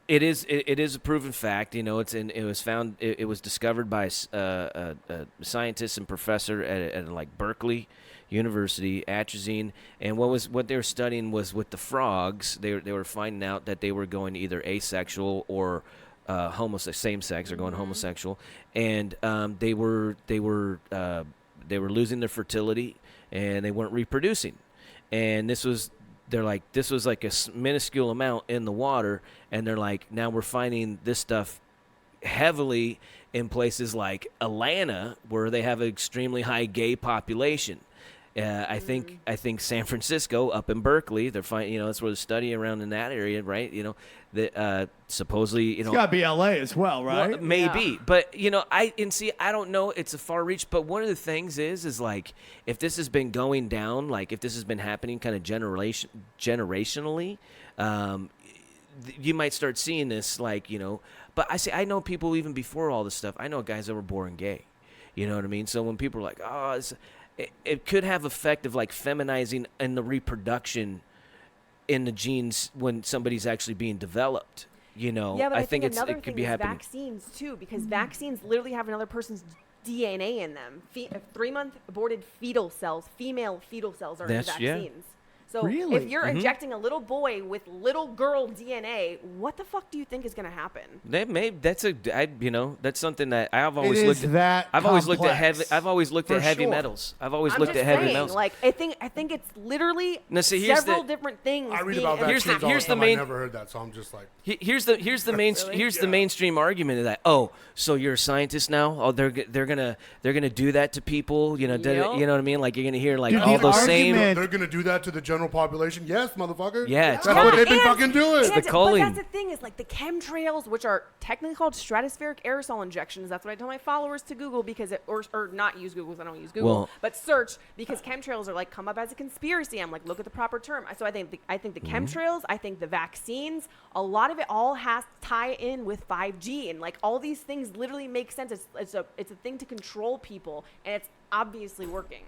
it is a proven fact. It was discovered by a scientist and professor at like Berkeley University, atrazine, and what they were studying was with the frogs. They were finding out that they were going either asexual or same sex or going homosexual, and they were losing their fertility and they weren't reproducing, and this was like a minuscule amount in the water, and they're like, now we're finding this stuff heavily in places like Atlanta where they have an extremely high gay population. I think San Francisco, up in Berkeley, they're finding, that's where the study around in that area, right? That supposedly, it's got to be LA as well, right? Well, maybe, but I don't know. It's a far reach, but one of the things is like if this has been going down, like if this has been happening kind of generationally, you might start seeing this, like But I know people even before all this stuff. I know guys that were born gay. You know what I mean? So when people are like, oh, it could have effect of like feminizing in the reproduction in the genes when somebody's actually being developed. Yeah, but I think it could be happening. Vaccines too, because vaccines literally have another person's DNA in them. 3-month aborted fetal cells, female fetal cells are in vaccines. Yeah. So really? If you're injecting a little boy with little girl DNA, what the fuck do you think is going to happen? That's something that I've always looked at. I've always looked at heavy metals. I've always looked at heavy metals. Like I think it's literally several different things. I read about that. Here's the main. I never heard that, so I'm just like. Here's the mainstream argument of that. Oh, so you're a scientist now? Oh, they're gonna do that to people? You know what I mean? Like you're gonna hear like all those same. They're gonna do that to the general population? Yes, motherfucker. Yeah, that's what they've been fucking doing. The culling. But that's the thing is like the chemtrails, which are technically called stratospheric aerosol injections. That's what I tell my followers to Google because or not use Google because I don't use Google, but search because chemtrails are like come up as a conspiracy. I'm like, look at the proper term. So I think the chemtrails, I think the vaccines, a lot of it all has to tie in with 5G and like all these things literally make sense. It's a thing to control people and it's obviously working.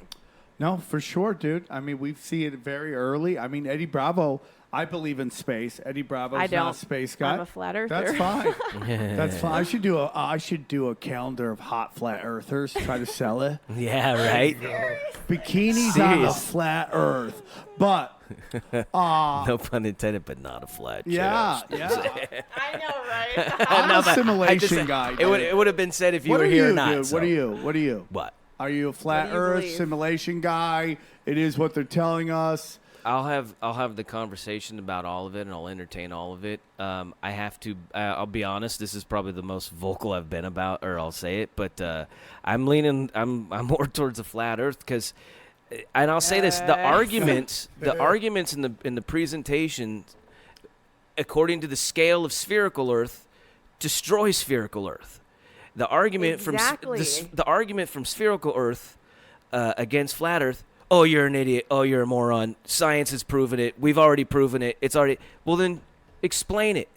No, for sure, dude. I mean, we see it very early. I mean, Eddie Bravo, I believe in space. Eddie Bravo's not a space guy. I'm a flat earther. That's fine. That's fine. I should do a calendar of hot flat earthers, try to sell it. Yeah, right? Bikinis on the flat earth. But no pun intended, but not a flat chest. Yeah. I know, right? I'm a simulation guy. It would have been said if you were here or not. Dude? So. What are you? What? Are you a flat Earth simulation guy? It is what they're telling us. I'll have the conversation about all of it, and I'll entertain all of it. I have to. I'll be honest. This is probably the most vocal I've been about, or I'll say it. But I'm leaning. I'm more towards the flat Earth because, and I'll say this: the arguments in the presentation, according to the scale of spherical Earth, destroy spherical Earth. The argument from spherical Earth against flat Earth. Oh, you're an idiot. Oh, you're a moron. Science has proven it. We've already proven it. It's already. Well, then explain it.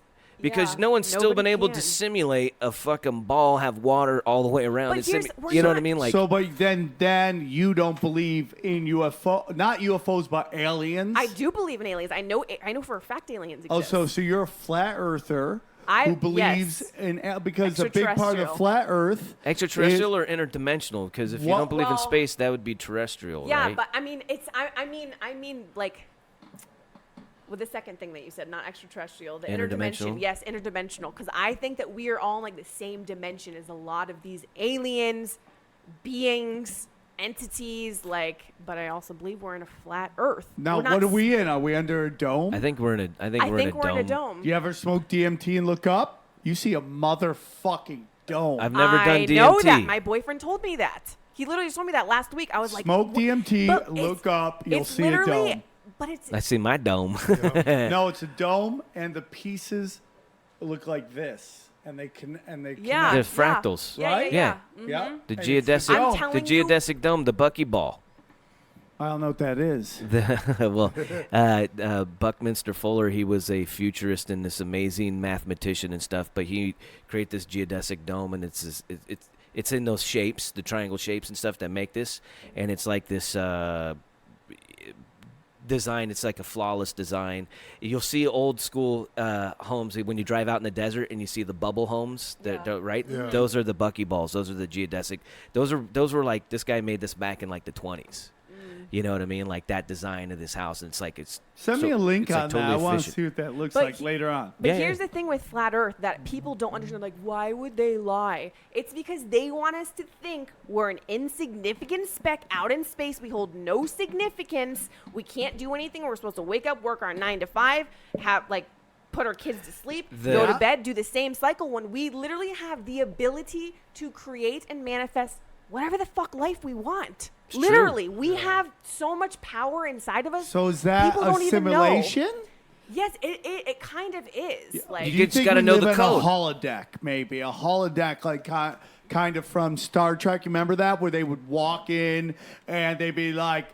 Because Yeah, no one's still been nobody able can. to simulate a fucking ball have water all the way around. But we're You know what I not- mean? Like, So, but then you don't believe in UFO, not UFOs, but aliens. I do believe in aliens. I know for a fact aliens exist. Oh, so you're a flat earther who believes in because a big part of Extraterrestrial. flat Earth extraterrestrial or interdimensional? Because if you What- don't believe in Well, space, that would be terrestrial, yeah, right? but I mean, I mean, like, with the second thing that you said, not extraterrestrial, the interdimension. Interdimensional? Yes, interdimensional. Because I think that we are all in like the same dimension as a lot of these aliens, beings, entities. Like, but I also believe we're in a flat Earth. Now, We're not what are we in? Are we under a dome? I think we're in a. I think I we're think in we're a dome. in a dome. Do you ever smoke DMT and look up? You see a motherfucking dome. I've never done I DMT. know that. My boyfriend told me that. He literally told me that last week. I was like, Smoke "What?" DMT, But look it's- up, you'll it's see a literally- dome. But it's I see my dome. No, it's a dome, and the pieces look like this, and they yeah, They're connect. fractals. Yeah, Right? yeah. Yeah. Yeah. The And it's geodesic, dome. I'm the telling you- geodesic dome, the buckyball. I don't know what that is. Buckminster Fuller, he was a futurist and this amazing mathematician and stuff, but he created this geodesic dome, and it's in those shapes, the triangle shapes and stuff that make this, and it's like this design. It's like a flawless design. You'll see old school homes when you drive out in the desert and you see the bubble homes, right? Yeah. Those are the buckyballs. Those are the geodesic. Those were like, this guy made this back in like the 20s. You know what I mean? Like that design of this house. And it's like Send me a link it's, like, on totally that. I want to efficient. see what that looks But like later on. But Yeah, here's yeah. the thing with flat Earth that people don't understand. Like, why would they lie? It's because they want us to think we're an insignificant speck out in space. We hold no significance. We can't do anything. We're supposed to wake up, work our 9 to 5, put our kids to sleep, go to bed, do the same cycle, when we literally have the ability to create and manifest whatever the fuck life we want. It's Literally, true. we have so much power inside of us. So is that people a don't even know. simulation? Yes, it kind of is. Like, You Do you just think gotta we know live the in code. a holodeck, maybe a holodeck, like kind of from Star Trek? You remember that, where they would walk in and they'd be like,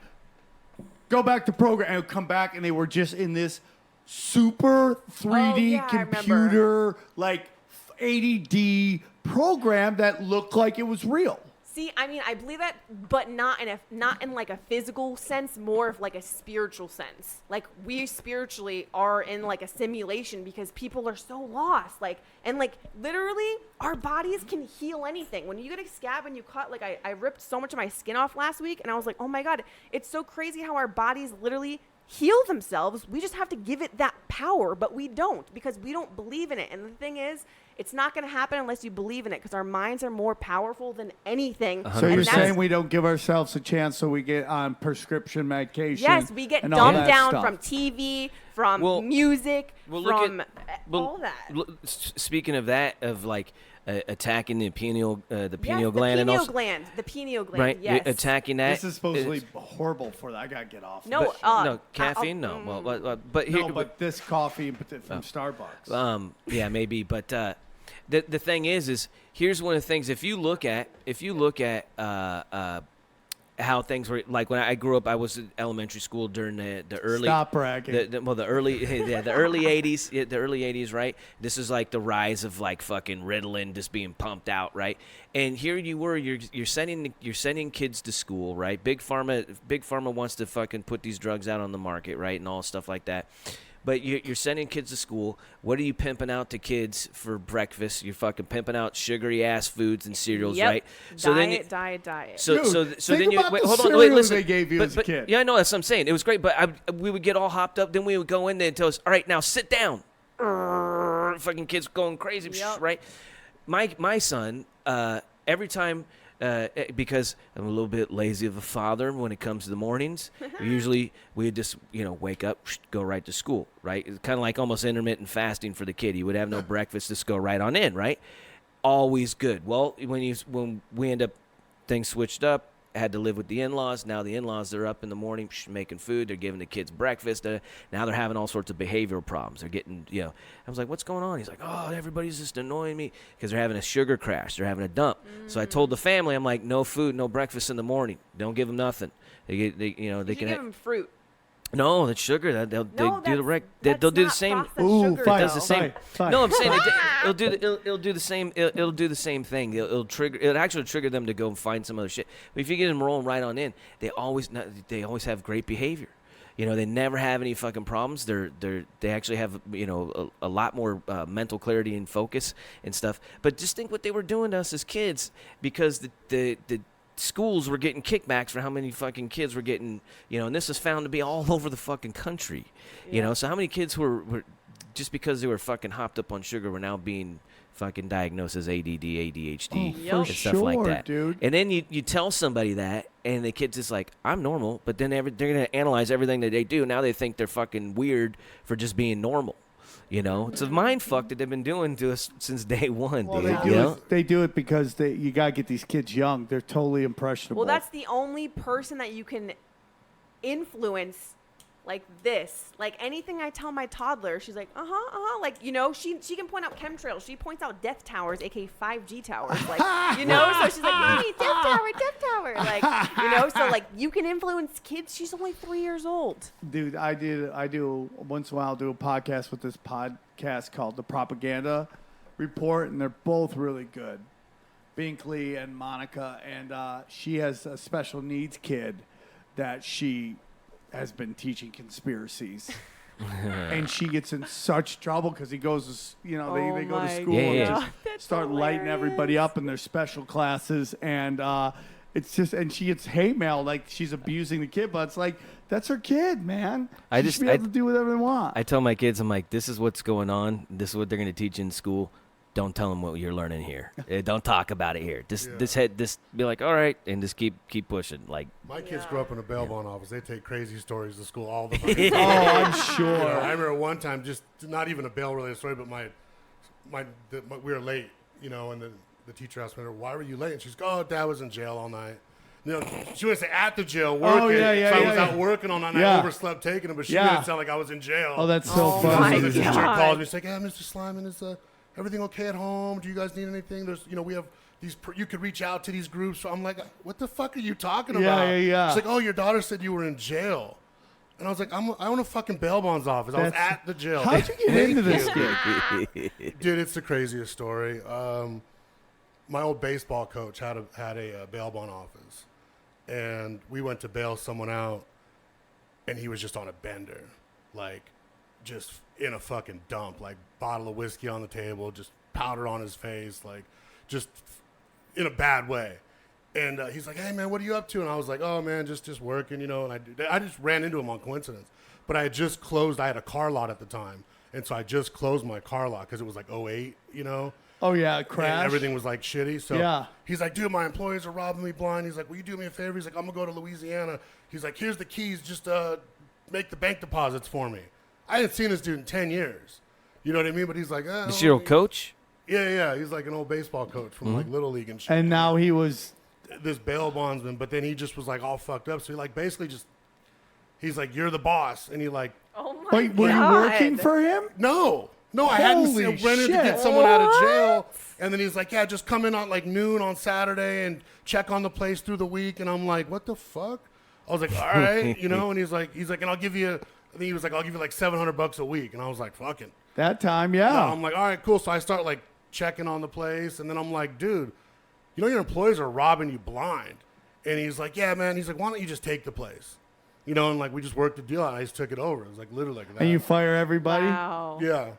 "Go back to program," and come back, and they were just in this super 3D yeah, I remember. computer, like 80D program that looked like it was real. see, I mean, I believe that, but not in like a physical sense, more of like a spiritual sense. Like, we spiritually are in like a simulation because people are so lost. Like, and like literally, our bodies can heal anything. When you get a scab and you cut, like I ripped so much of my skin off last week, and I was like, oh my god, it's so crazy how our bodies literally heal themselves. We just have to give it that power, but we don't, because we don't believe in it. And the thing is, it's not going to happen unless you believe in it, because our minds are more powerful than anything. So And you're that's- saying we don't give ourselves a chance, so we get on prescription medication? Yes, we get and all dumbed that down stuff. from TV, from Well- music, well, look from at- all that. Speaking of that, of like attacking the pineal Yes, gland, and also the pineal gland, right, yes. attacking that. This is supposedly it's- horrible for that. I gotta get off. No, this. no caffeine. No, but here, No, but this coffee from Starbucks. yeah, maybe, but the thing is here's one of the things. If you look at how things were, like when I grew up, I was in elementary school during the early. Stop bragging. The early the early 80s, the early 80s, right? This is like the rise of like fucking Ritalin just being pumped out, right? And here you were, you're sending kids to school, right? Big pharma wants to fucking put these drugs out on the market, right? And all stuff like that. But you're sending kids to school. What are you pimping out to kids for breakfast? You're fucking pimping out sugary ass foods and cereals, Yep. right? Diet. So Dude, so think then you about wait, the hold on, cereal wait, listen. they gave you as a kid. Yeah, I know, that's what I'm saying. It was great, but we would get all hopped up. Then we would go in there and tell us, all right, now sit down. Fucking kids going crazy, Yep. right? My son, every time. Because I'm a little bit lazy of a father when it comes to the mornings. We just wake up, go right to school, right? It's kind of like almost intermittent fasting for the kid. He would have no breakfast, just go right on in, right? Always good. Well, when we end up, things switched up. I had to live with the in-laws. Now the in-laws, they're up in the morning making food. They're giving the kids breakfast. Now they're having all sorts of behavioral problems. They're getting, I was like, what's going on? He's like, oh, everybody's just annoying me because they're having a sugar crash. They're having a dump. So I told the family, I'm like, no food, no breakfast in the morning. Don't give them nothing. They You can give them fruit. No, that's sugar. They'll No, do the that's they'll do the not same. processed Ooh, sugar, fine, It does the though. same. fine. No, I'm saying it'll do the same. It'll do the same thing. It'll actually trigger them to go and find some other shit. But if you get them rolling right on in, they always have great behavior. They never have any fucking problems. They actually have a lot more mental clarity and focus and stuff. But just think what they were doing to us as kids, because the schools were getting kickbacks for how many fucking kids were getting, and this is found to be all over the fucking country, so how many kids were just because they were fucking hopped up on sugar were now being fucking diagnosed as ADD, ADHD, and stuff like that. Dude. And then you tell somebody that, and the kid's just like, I'm normal, but then they're going to analyze everything that they do. Now they think they're fucking weird for just being normal. It's a mind fuck that they've been doing to us since day one, Well, dude. they do it because you got to get these kids young. They're totally impressionable. Well, that's the only person that you can influence like this. Like anything I tell my toddler, she's like, like, she can point out chemtrails. She points out death towers, aka 5G towers. Like, so she's like, Mommy, death tower. Like, so like you can influence kids. She's only 3 years old. Dude, I do once in a while do a podcast with this podcast called The Propaganda Report, and they're both really good. Binkley and Monica, and she has a special needs kid that she has been teaching conspiracies. And she gets in such trouble because he goes, they go to school and just start lighting everybody up in their special classes. And it's just, and she gets hate mail like she's abusing the kid, but it's like, that's her kid, man. She should be able to do whatever they want. I tell my kids, I'm like, this is what's going on. This is what they're going to teach in school. Don't tell them what you're learning here. Don't talk about it here. Just be like, all right, and just keep pushing. Like my kids grew up in a bail bond office. They take crazy stories to school all the time. I'm sure. I remember one time, just not even a bail related story, but we were late, and the teacher asked me, "Why were you late?" And she's like, "Oh, Dad was in jail all night." She would say at the jail working. Oh, yeah, so I was out working all night. And I overslept taking it, but she made it sound like I was in jail. Oh, that's so Oh, funny. my So the teacher God. calls me. She's like, "Yeah, Mr. Slyman, is everything okay at home? Do you guys need anything? There's, we have these. You could reach out to these groups." So I'm like, "What the fuck are you talking about?" Yeah. She's like, "Oh, your daughter said you were in jail." And I was like, I own a fucking bail bonds office. I was at the jail. How'd you get into this kid? Dude, it's the craziest story. My old baseball coach had a bail bond office, and we went to bail someone out, and he was just on a bender, like just in a fucking dump, like bottle of whiskey on the table, just powder on his face, like just in a bad way. And he's like, "Hey man, what are you up to?" And I was like, "Oh man, just working, And I just ran into him on coincidence. But I had just closed. I had a car lot at the time, and so I just closed my car lot because it was like 08, Oh, yeah, crash. And everything was like shitty. So Yeah. he's like, "Dude, my employees are robbing me blind." He's like, "Will you do me a favor?" He's like, "I'm gonna go to Louisiana." He's like, "Here's the keys. Just make the bank deposits for me." I hadn't seen this dude in 10 years. You know what I mean? But he's like, Is your coach? Yeah. He's like an old baseball coach from like Little League and shit. And now he was... This bail bondsman, but then he just was like all fucked up. So he like basically he's like, "You're the boss," and he like, Oh my Wait, were you God. working for him? No, I hadn't Holy rented to shit. get someone out of jail. And then he's like, "Yeah, just come in on like noon on Saturday and check on the place through the week." And I'm like, "What the fuck?" I was like, "All right," And he's like, "And I'll give you," I think he was like, "I'll give you like $700 a week." And I was like, "Fucking." That time, yeah. I'm like, "All right, cool." So I start like checking on the place, and then I'm like, "Dude, your employees are robbing you blind." And he's like, "Yeah, man." He's like, "Why don't you just take the place?" And like we just worked the deal out. I just took it over. It was like literally like that. And you fire everybody? Wow. Yeah.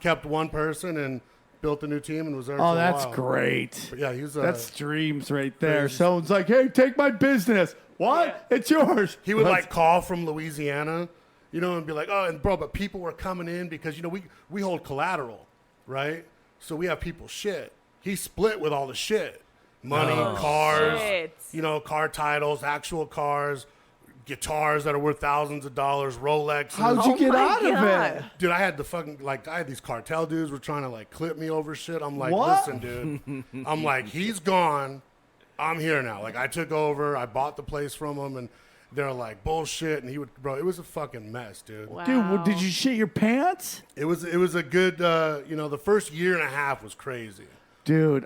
Kept one person and built a new team and was there for a while. That's great. But yeah, he's That's dreams right there. crazy. Someone's like, "Hey, take my business." What? It's yours. he would Let's- like call from Louisiana, and be like, "Oh, and bro, but people were coming in because we hold collateral, right? So we have people's shit." He split with all the shit. Money, cars, shit. Car titles, actual cars, guitars that are worth thousands of dollars, Rolex. How'd you get my out of God. it? Dude, I had I had these cartel dudes were trying to like clip me over shit. I'm like, What? "Listen, dude." I'm like, "He's gone. I'm here now." Like I took over. I bought the place from him, and they're like, "Bullshit." And it was a fucking mess, dude. Wow. Dude, did you shit your pants? It was a good, the first year and a half was crazy. Dude,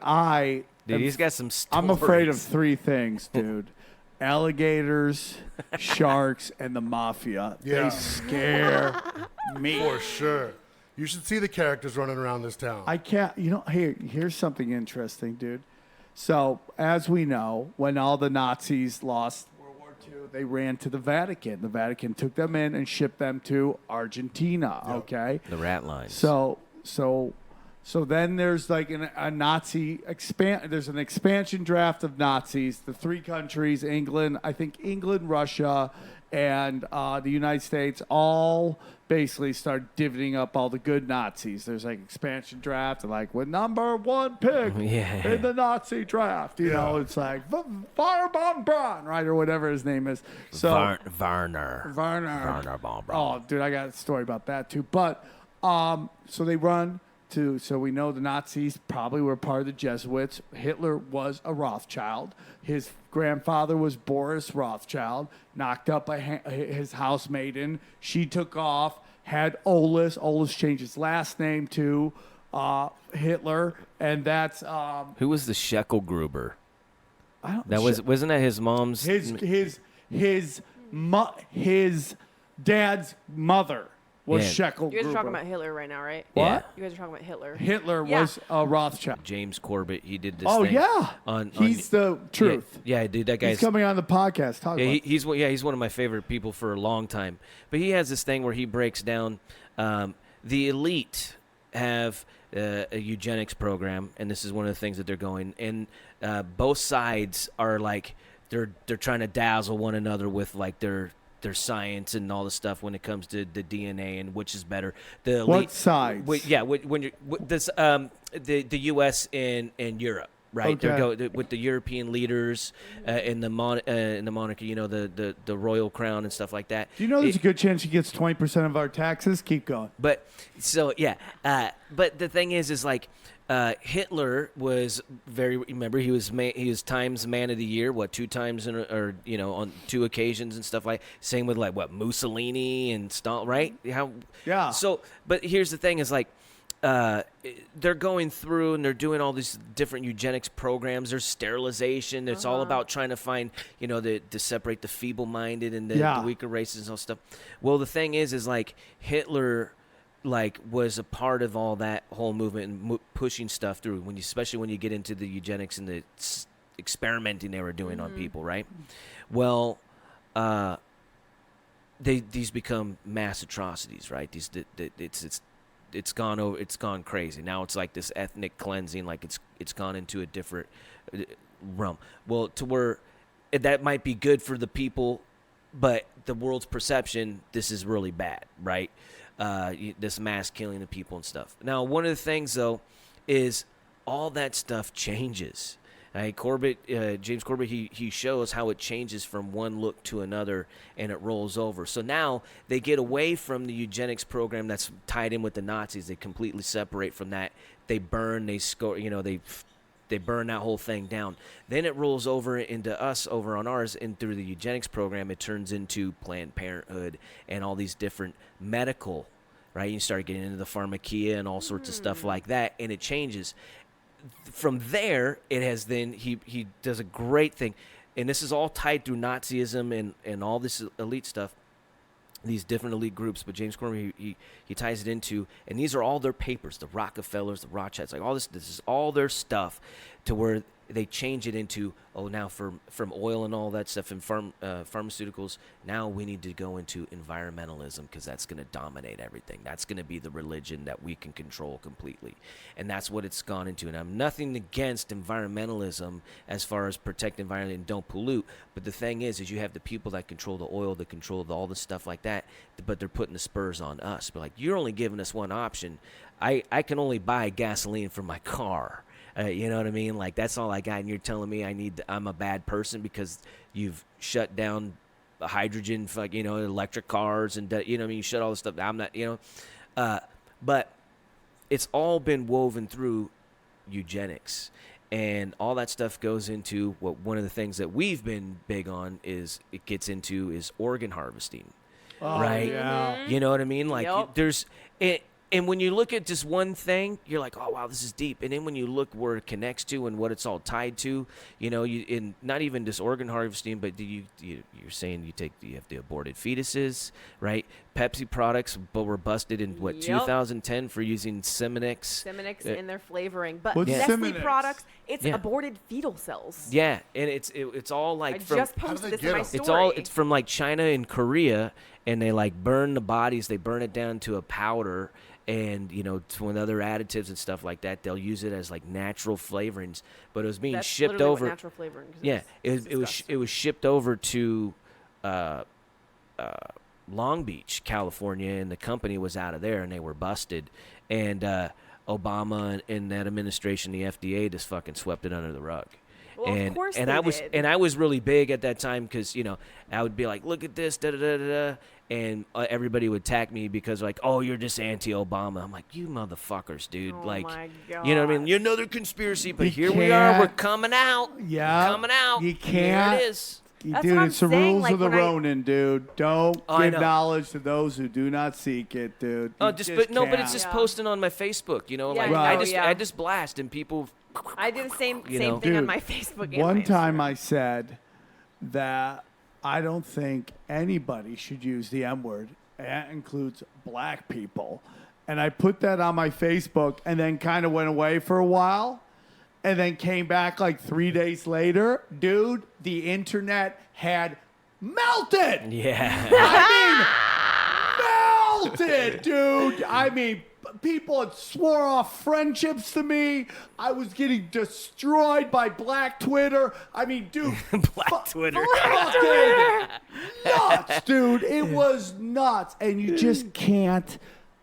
Dude, he's got some stories. I'm afraid of three things, dude. alligators, sharks, and the mafia. Yeah. They scare me. For sure. You should see the characters running around this town. I can't, here's something interesting, dude. So, as we know, when all the Nazis lost World War II, they ran to the Vatican. The Vatican took them in and shipped them to Argentina, okay? The rat lines. So then there's like a Nazi there's an expansion draft of Nazis. The three countries, England, Russia, and the United States, all basically start divvying up all the good Nazis. There's like expansion draft, and like with number one pick in the Nazi draft. You know, it's like Firebomb Braun, right, or whatever his name is. So Werner von Braun. Oh, dude, I got a story about that too. But so they run. So we know the Nazis probably were part of the Jesuits. Hitler was a Rothschild. His grandfather was Boris Rothschild, knocked up his housemaiden. She took off, had Olus. Olus changed his last name to Hitler, and that's who was the Scheckelgruber? Wasn't that his mom's? His dad's mother. Was Scheckelgruber. You guys are talking about Hitler right now, right? What? Yeah. You guys are talking about Hitler. Hitler was a Rothschild. James Corbett, he did this Oh, thing. yeah. He's the truth. Yeah, dude, that guy's... He's coming on the podcast. He's one of my favorite people for a long time. But he has this thing where he breaks down the elite have a eugenics program, and this is one of the things that they're going. And both sides are like, they're trying to dazzle one another with like their science and all the stuff when it comes to the DNA and which is better. The elite, what sides? When you're the U.S. and Europe, right? Okay. They're with the European leaders in the monarchy, you know, the royal crown and stuff like that. Do you know there's a good chance he gets 20% of our taxes? Keep going. But so but the thing is like. Hitler was remember he was Times Man of the Year, 2 times on 2 occasions and stuff like. Same with Mussolini and Stalin, right? Yeah. So, but here's the thing: is like they're going through and they're doing all these different eugenics programs. There's sterilization. It's all about trying to find to separate the feeble-minded and the weaker races and all stuff. Well, the thing is like Hitler. Was a part of all that whole movement and pushing stuff through especially when you get into the eugenics and the experimenting they were doing on people, right? Well, these become mass atrocities, right? It's gone crazy. Now it's like this ethnic cleansing, like it's gone into a different realm. Well, to where that might be good for the people, but the world's perception, this is really bad, right? This mass killing of people and stuff. Now, one of the things, though, is all that stuff changes. James Corbett, he shows how it changes from one look to another, and it rolls over. So now they get away from the eugenics program that's tied in with the Nazis. They completely separate from that. They burn, they score, they burn that whole thing down. Then it rolls over into us over on ours, and through the eugenics program, it turns into Planned Parenthood and all these different medical, right? You start getting into the pharmacia and all sorts of stuff like that, and it changes. From there, it has then, he does a great thing, and this is all tied through Nazism and all this elite stuff, these different elite groups, but James Corbett, he ties it into, and these are all their papers, the Rockefellers, the Rothschilds, like all this is all their stuff, to where they change it into, now from oil and all that stuff and pharmaceuticals, now we need to go into environmentalism because that's going to dominate everything. That's going to be the religion that we can control completely. And that's what it's gone into. And I'm nothing against environmentalism as far as protect the environment and don't pollute. But the thing is you have the people that control the oil, that control all the stuff like that, but they're putting the spurs on us. But like, you're only giving us one option. I can only buy gasoline for my car. You know what I mean? Like, that's all I got, and you're telling me I'm a bad person because you've shut down hydrogen, electric cars, and you know what I mean? You shut all this stuff down. I'm not, but it's all been woven through eugenics, and all that stuff goes into one of the things that we've been big on is organ harvesting, right? Yeah. You know what I mean? Like, there's it. And when you look at just one thing, you're like, oh, wow, this is deep. And then when you look where it connects to and what it's all tied to, you know, in not even just organ harvesting, but you're saying you have the aborted fetuses, right? Pepsi products, but were busted in, 2010 for using Seminix. Seminix in their flavoring. But What's Nestle Seminix? products, it's aborted fetal cells. Yeah, and it's all like I from... just posted this in my story. It's from like China and Korea, and they like burn the bodies, they burn it down to a powder, and you know, with other additives and stuff like that, they'll use it as like natural flavorings. But it was being shipped literally over. What natural flavoring is. Yeah, it was shipped over to Long Beach, California, and the company was out of there, and they were busted. And Obama and that administration, the FDA, just fucking swept it under the rug. Well, and of course and they I was did. and I was really big at that time because, you know, I would be like, look at this, da da da da, and everybody would attack me because like, oh, you're just anti-Obama. I'm like, you motherfuckers, dude. Oh like, my you know what I mean? God. You're another conspiracy, but You here we are. can't- We're coming out. Yeah, coming out. you Here can't- it is. That's dude, what I'm it's the saying, rules like, of the when I- Ronin, dude. Don't Oh, I give know. knowledge to those who do not seek it, dude. Oh, You but can't. it's just Yeah. posting on my Facebook. You know, Yeah, like Right. I just blast and people. I did the same You know. thing on Dude, my Facebook. And One my time Instagram. I said that I don't think anybody should use the M word. That includes black people. And I put that on my Facebook and then kind of went away for a while and then came back like 3 days later. Dude, the internet had melted. Yeah. I mean, melted, dude. I mean, people had swore off friendships to me. I was getting destroyed by Black Twitter. I mean, dude. Black Twitter. Fucking nuts, dude. It was nuts. And you just can't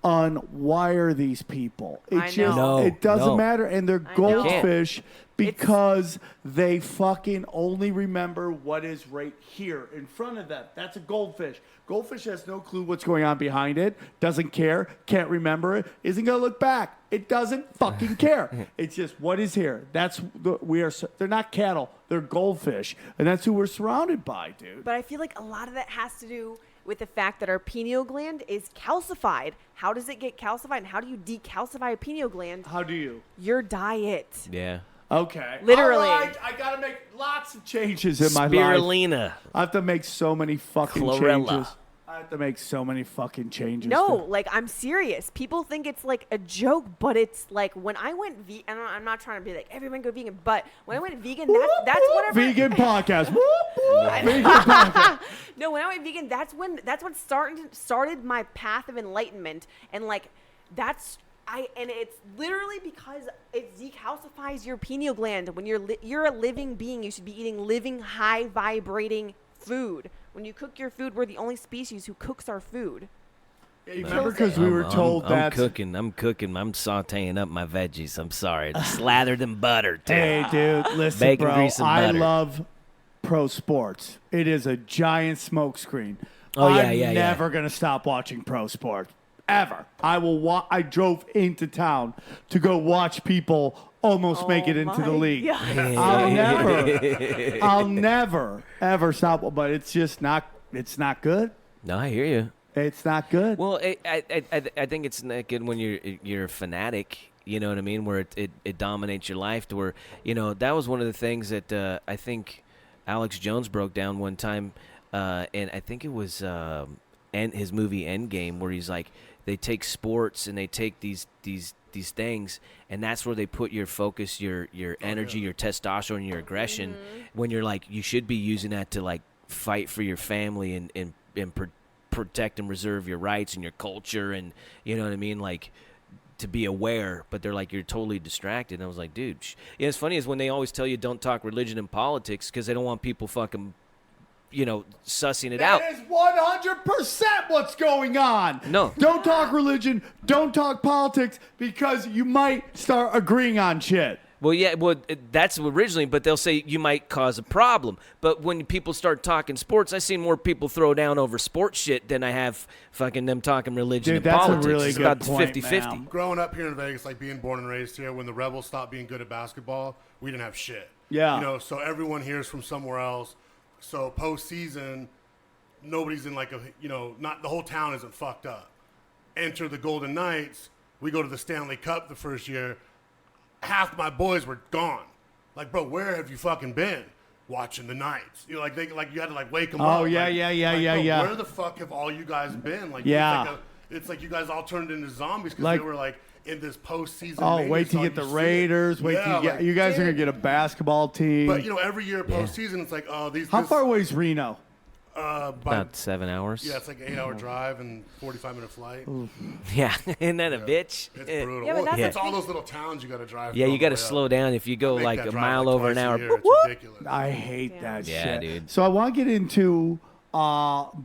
unwire these people. It I just know. No, it doesn't no. matter. And they're know. goldfish because they fucking only remember what is right here in front of them. That's a goldfish. Goldfish has no clue what's going on behind it, doesn't care, can't remember it, isn't going to look back. It doesn't fucking care. It's just what is here. They're not cattle, they're goldfish. And that's who we're surrounded by, dude. But I feel like a lot of that has to do with the fact that our pineal gland is calcified. How does it get calcified, and how do you decalcify a pineal gland? How do you? Your diet. Yeah. Okay. Literally. All right, I got to make lots of changes in my life. Spirulina. I have to make so many fucking Chlorella. changes. I have to make so many fucking changes. No, dude. like I'm serious. People think it's like a joke, but it's like when I went vegan. I'm not trying to be like everyone go vegan, but when I went vegan, that's whatever. Vegan podcast. Whoop, whoop. Vegan podcast. No, when I went vegan, that's what started my path of enlightenment, and like and it's literally because it decalcifies your pineal gland. When you're a living being, you should be eating living, high vibrating food. When you cook your food, we're the only species who cooks our food. Yeah, you remember because we were told I'm that. cooking. I'm sauteing up my veggies. I'm sorry. Slathered in butter, too. Hey, dude, listen, Bacon, bro. grease, and I butter. love pro sports. It is a giant smokescreen. Oh, yeah, I'm yeah. never gonna stop watching pro sports ever. I will. I drove into town to go watch people almost make it into the my league. God. I'll never ever stop. But it's just not. It's not good. No, I hear you. It's not good. Well, I think it's not good when you're a fanatic. You know what I mean? Where it dominates your life. To where, you know, that was one of the things that I think Alex Jones broke down one time, and I think it was his movie Endgame, where he's like, they take sports and they take these things, and that's where they put your focus, your energy, your testosterone, your aggression. When you're like, you should be using that to like fight for your family and protect and reserve your rights and your culture, and you know what I mean, like to be aware. But they're like, you're totally distracted. And I was like, dude, yeah. It's funny is when they always tell you don't talk religion and politics because they don't want people fucking, you know, sussing it out. That is 100% what's going on. No. Don't talk religion. Don't talk politics because you might start agreeing on shit. Well, yeah, that's originally, but they'll say you might cause a problem. But when people start talking sports, I see more people throw down over sports shit than I have fucking them talking religion Dude, and that's a politics. really It's good about point, 50-50. man. Growing up here in Vegas, like being born and raised here, when the Rebels stopped being good at basketball, we didn't have shit. Yeah. You know, so everyone here is from somewhere else. So postseason, nobody's in like a, you know, not the whole town isn't fucked up. Enter the Golden Knights, we go to the Stanley Cup the first year. Half my boys were gone. Like, bro, where have you fucking been? Watching the Knights. You know, you had to wake them up. Oh, yeah. Bro, where the fuck have all you guys been? Like, it's like you guys all turned into zombies because they were like in this postseason. Oh, wait to get the Raiders. Wait till you get. You guys are gonna get a basketball team. But every year postseason, it's like, oh, these. How far away is Reno? About 7 hours. Yeah, it's like an 8-hour drive and 45-minute flight. Yeah, isn't that a bitch? It's brutal. Yeah, but It's all those little towns you got to drive. Yeah, you got to slow down if you go like a mile over an hour. It's ridiculous. I hate that shit. Yeah, dude. So I want to get into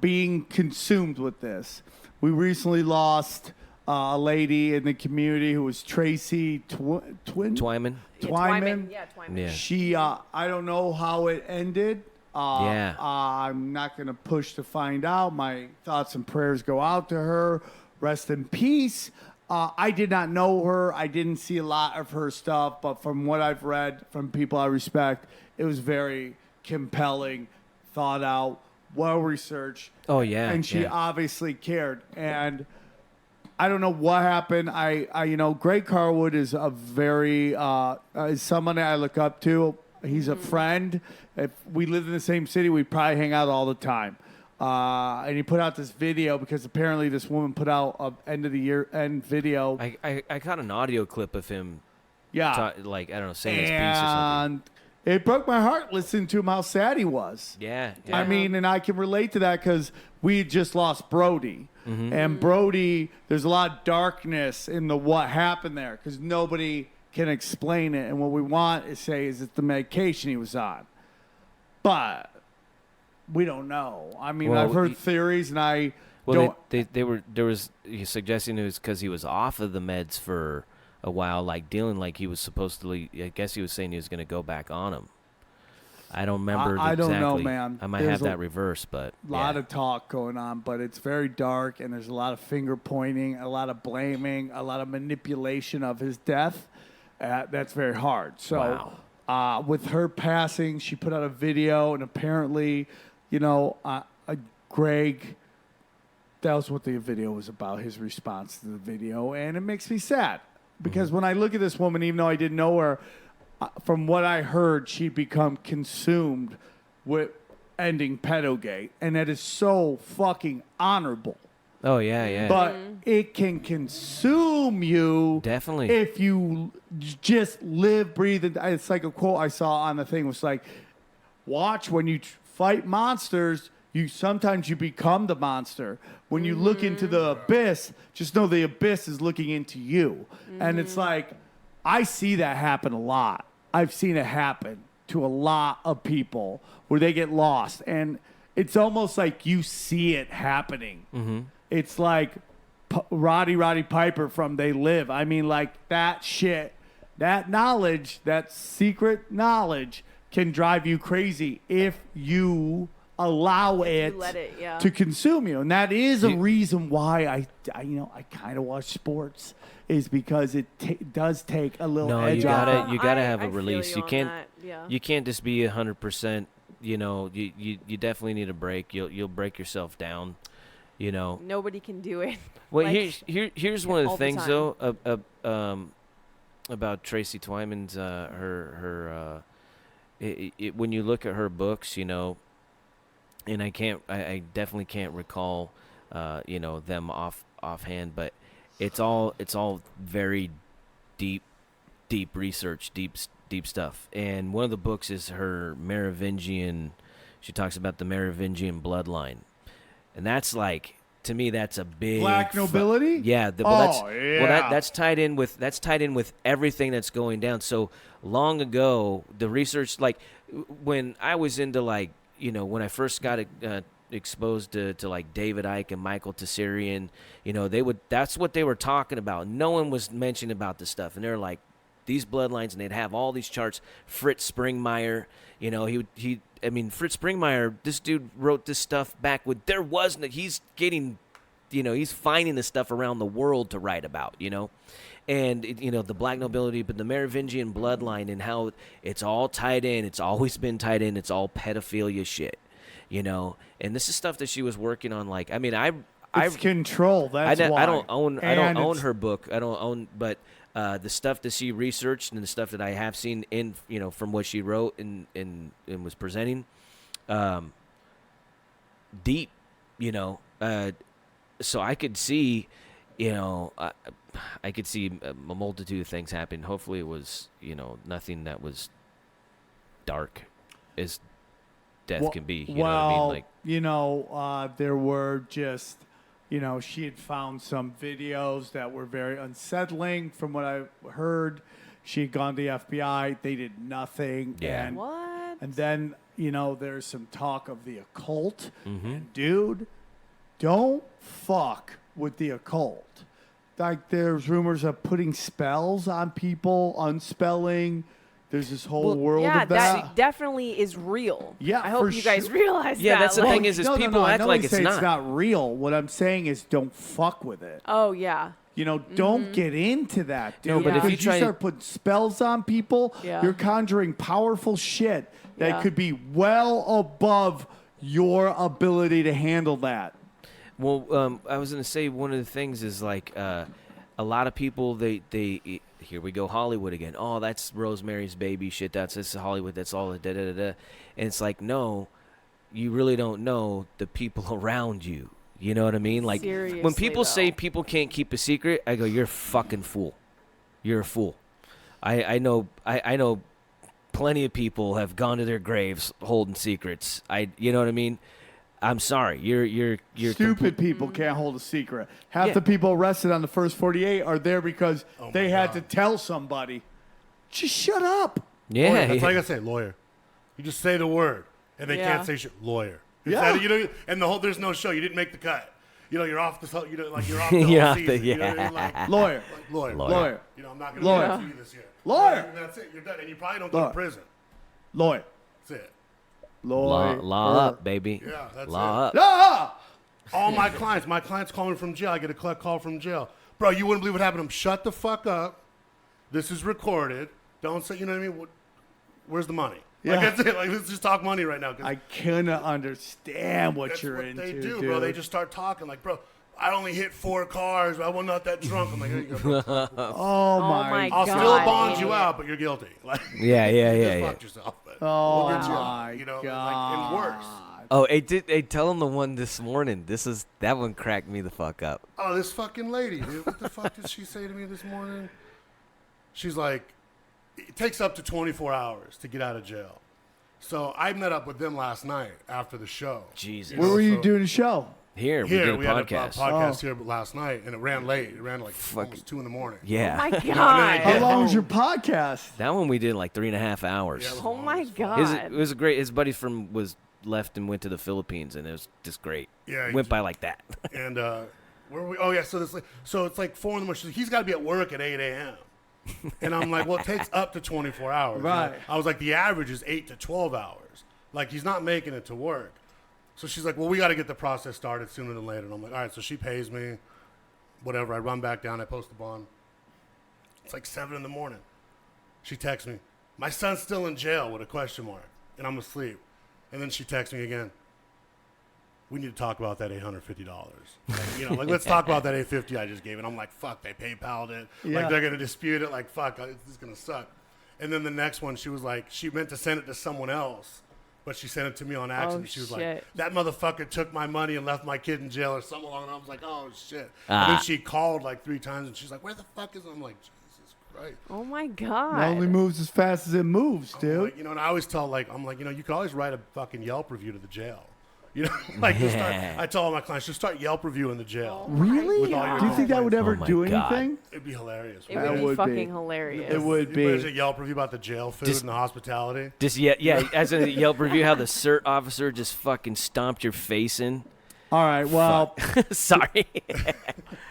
being consumed with this. We recently lost a lady in the community who was Tracy Twyman. Twyman. Yeah, Twyman. Yeah. She, I don't know how it ended. Yeah. I'm not going to push to find out. My thoughts and prayers go out to her. Rest in peace. I did not know her. I didn't see a lot of her stuff, but from what I've read from people I respect, it was very compelling, thought out, well-researched. Oh, yeah. And she obviously cared. And I don't know what happened. Greg Carwood is a very, is someone that I look up to. He's a friend. If we lived in the same city, we'd probably hang out all the time. And he put out this video because apparently this woman put out an end of the year end video. I caught an audio clip of him. Yeah. I don't know, saying his piece or something. And it broke my heart listening to him how sad he was. Yeah. I mean, and I can relate to that because we had just lost Brody. Mm-hmm. And Brody, there's a lot of darkness in the what happened there because nobody can explain it. And what we want to say is it's the medication he was on. But we don't know. I mean, I've heard theories, and I don't. He's suggesting it was because he was off of the meds for a while, like dealing like he was supposed to. I guess he was saying he was going to go back on them. I don't remember. I exactly. don't know, man. I might have that reverse, but a lot of talk going on, but it's very dark, and there's a lot of finger pointing, a lot of blaming, a lot of manipulation of his death. That's very hard. So, with her passing, she put out a video, and apparently, Greg, that was what the video was about, his response to the video, and it makes me sad. Because when I look at this woman, even though I didn't know her, from what I heard, she'd become consumed with ending pedogate, and that is so fucking honorable. Oh, yeah. But it can consume you. Definitely. If you just live, breathe. It's like a quote I saw on the thing. It was like, watch when you fight monsters, sometimes you become the monster. When you look into the abyss, just know the abyss is looking into you. And it's like, I see that happen a lot. I've seen it happen to a lot of people where they get lost. And it's almost like you see it happening. Mm-hmm. It's like Roddy Piper from They Live. I mean, like that shit, that knowledge, that secret knowledge can drive you crazy if you allow it to consume you. And that is a reason why I kind of watch sports, is because it does take a little edge off. You gotta have a release. You can't Yeah. You can't just be 100%. You you definitely need a break. You'll break yourself down. Nobody can do it. Well, here's one of the things though about Tracy Twyman's when you look at her books, and I definitely can't recall them offhand, but it's all very deep research, deep stuff. And one of the books is her Merovingian. She talks about the Merovingian bloodline. And that's like, to me, that's a big black nobility. That's tied in with everything that's going down. So long ago, the research, like when I was into when I first got exposed to like David Icke and Michael Tessarian, that's what they were talking about. No one was mentioning about this stuff, and they're like these bloodlines, and they'd have all these charts. Fritz Springmeier, Fritz Springmeier, this dude wrote this stuff back with he's getting, he's finding this stuff around the world to write about, and the black nobility, but the Merovingian bloodline and how it's all tied in. It's always been tied in. It's all pedophilia shit, and this is stuff that she was working on. It's control. That's why. I don't own her book. I don't own, but the stuff that she researched and the stuff that I have seen in from what she wrote and was presenting, deep, so I could see, I could see a multitude of things happen. Hopefully, it was nothing that was dark as death can be. You know what I mean? Like, there were just. She had found some videos that were very unsettling from what I heard. She had gone to the FBI. They did nothing. Yeah. And, What? And then, there's some talk of the occult. Mm-hmm. And, dude, don't fuck with the occult. Like, there's rumors of putting spells on people, unspelling. There's this whole world of that. That definitely is real. Yeah, I hope you guys realize that. Yeah, that's the like- thing is no, people act I know like you it's say not. It's not real. What I'm saying is don't fuck with it. Oh, yeah. Don't get into that, dude. No, but if because you try- start putting spells on people, Yeah. you're conjuring powerful shit that Yeah. could be well above your ability to handle that. Well, I was going to say one of the things is like a lot of people, they here we go Hollywood again. Oh, that's Rosemary's Baby shit. That's Hollywood. That's all the da-da-da-da. And it's like, no, you really don't know the people around you. You know what I mean? Like when Seriously, people say though. people can't keep a secret, I go, you're a fucking fool. You're a fool. I know plenty of people have gone to their graves holding secrets. You know what I mean? I'm sorry. You're Stupid people can't hold a secret. Half Yeah. the people arrested on the first 48 are there because they had God. to tell somebody. Just shut up. Yeah. Lawyer. That's like I say, lawyer. You just say the word, and they Yeah. can't say shit. Lawyer. It's Yeah. that, and there's no show. You didn't make the cut. You're off the you're off the whole You're off the- season. You know what I mean? Lawyer. Like, lawyer. Lawyer. I'm not going Lawyer. to do you this year. Lawyer. And that's it. You're done. And you probably don't go Lawyer. to prison. Lawyer. That's it. Lawyer. Law up, baby. Yeah, that's Law it. up. Ah! All my clients call me from jail. I get a call from jail. Bro, you wouldn't believe what happened to them. Shut the fuck up. This is recorded. Don't say, you know what I mean? Where's the money? Yeah. Like, that's it. Like, let's just talk money right now. I cannot understand what That's you're what into, they do, dude. bro. They just start talking like, bro, I only hit 4 cars. I was not that drunk. I'm like, here you go, bro. Oh my I'll God. still bond you out, but you're guilty. Like, Yeah. you just fucked yourself. But Oh we'll get you my out, you know, God. like, and worse. Oh, hey, tell him the one this morning. That one cracked me the fuck up. Oh, this fucking lady, dude. What the fuck did she say to me this morning? She's like, it takes up to 24 hours to get out of jail. So I met up with them last night after the show. Jesus. Where were you So- doing a show? Here, we Here, did a we had a podcast. podcast here last night, and it ran late. It ran like almost 2 in the morning. Yeah. Oh, my and then God. they How get long home. was your podcast? That one we did in like 3.5 hours. Yeah, it was Oh, long my as fuck. God. It was a great. His buddy was left and went to the Philippines, and it was just great. Yeah, he went just- by like that. And where were we? Oh yeah, so it's like 4 in the morning. She's like, he's got to be at work at 8 a.m. And I'm like, well, it takes up to 24 hours. You know? Right. I was like, the average is 8 to 12 hours. Like he's not making it to work. So she's like, well, we got to get the process started sooner than later. And I'm like, all right. So she pays me, whatever. I run back down. I post the bond. It's like 7 in the morning. She texts me, my son's still in jail with a question mark, and I'm asleep. And then she texts me again. We need to talk about that $850. Like, let's talk about that $850 I just gave. And I'm like, fuck, they PayPal'd it. Yeah. Like, they're going to dispute it. Like, fuck, this is going to suck. And then the next one, she was like, she meant to send it to someone else, but she sent it to me on accident. She was like, shit. that motherfucker took my money and left my kid in jail or something along. And I was like, oh, shit. And then she called like 3 times, and she's like, where the fuck is it? I'm like, Jesus Christ. Oh, my It God. only moves as fast as it moves, dude. Like, and I always tell, I'm like, you could always write a fucking Yelp review to the jail. Like, just I tell all my clients, just start Yelp reviewing the jail. Really? With all your Do you think that would ever Oh my do God. anything? It'd be hilarious. It That would be would be. fucking hilarious. It would There's a be. Yelp review about the jail food Just- and the hospitality. Just as a Yelp review, how the CERT officer just fucking stomped your face in. All right, well, Sorry.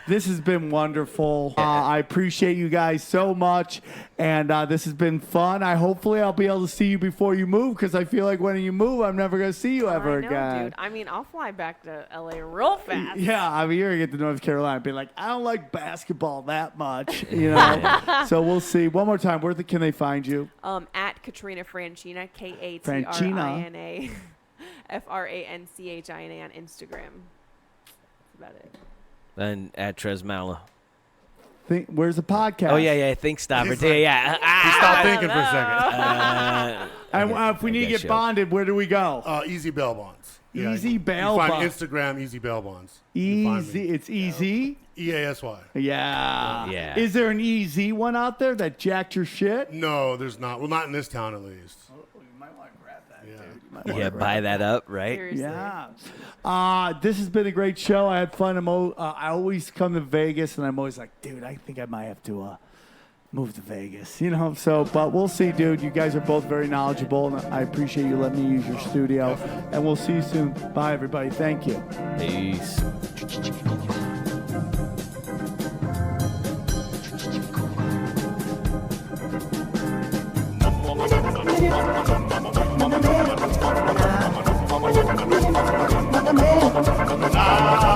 this has been wonderful. I appreciate you guys so much, and this has been fun. Hopefully I'll be able to see you before you move, because I feel like when you move, I'm never going to see you ever I know, again. dude. I mean, I'll fly back to LA real fast. Yeah, I mean, you're going to get to North Carolina and be like, I don't like basketball that much, you know? So we'll see. One more time, where can they find you? At Katrina Franchina, Franchina. Katrina Franchina on Instagram. about it. And at Tresmala. Where's the podcast? Oh, yeah, ThinkStopper. He's like- Yeah. He stopped thinking for a second. And if we need to get bonded, where do we go? Easy bail bonds. Easy bail you find bonds. Instagram, easy bail bonds. You find Easy. me. It's easy. EASY. Yeah. Yeah. Is there an easy one out there that jacked your shit? No, there's not. Well, not in this town at least. You might want to grab that, Yeah. dude. Yeah, buy that up, right? Seriously. Yeah. This has been a great show. I had fun. I always come to Vegas, and I'm always like, dude, I think I might have to move to Vegas. You know, so, but we'll see, dude. You guys are both very knowledgeable, and I appreciate you letting me use your studio. And we'll see you soon. Bye, everybody. Thank you. Peace. Ah.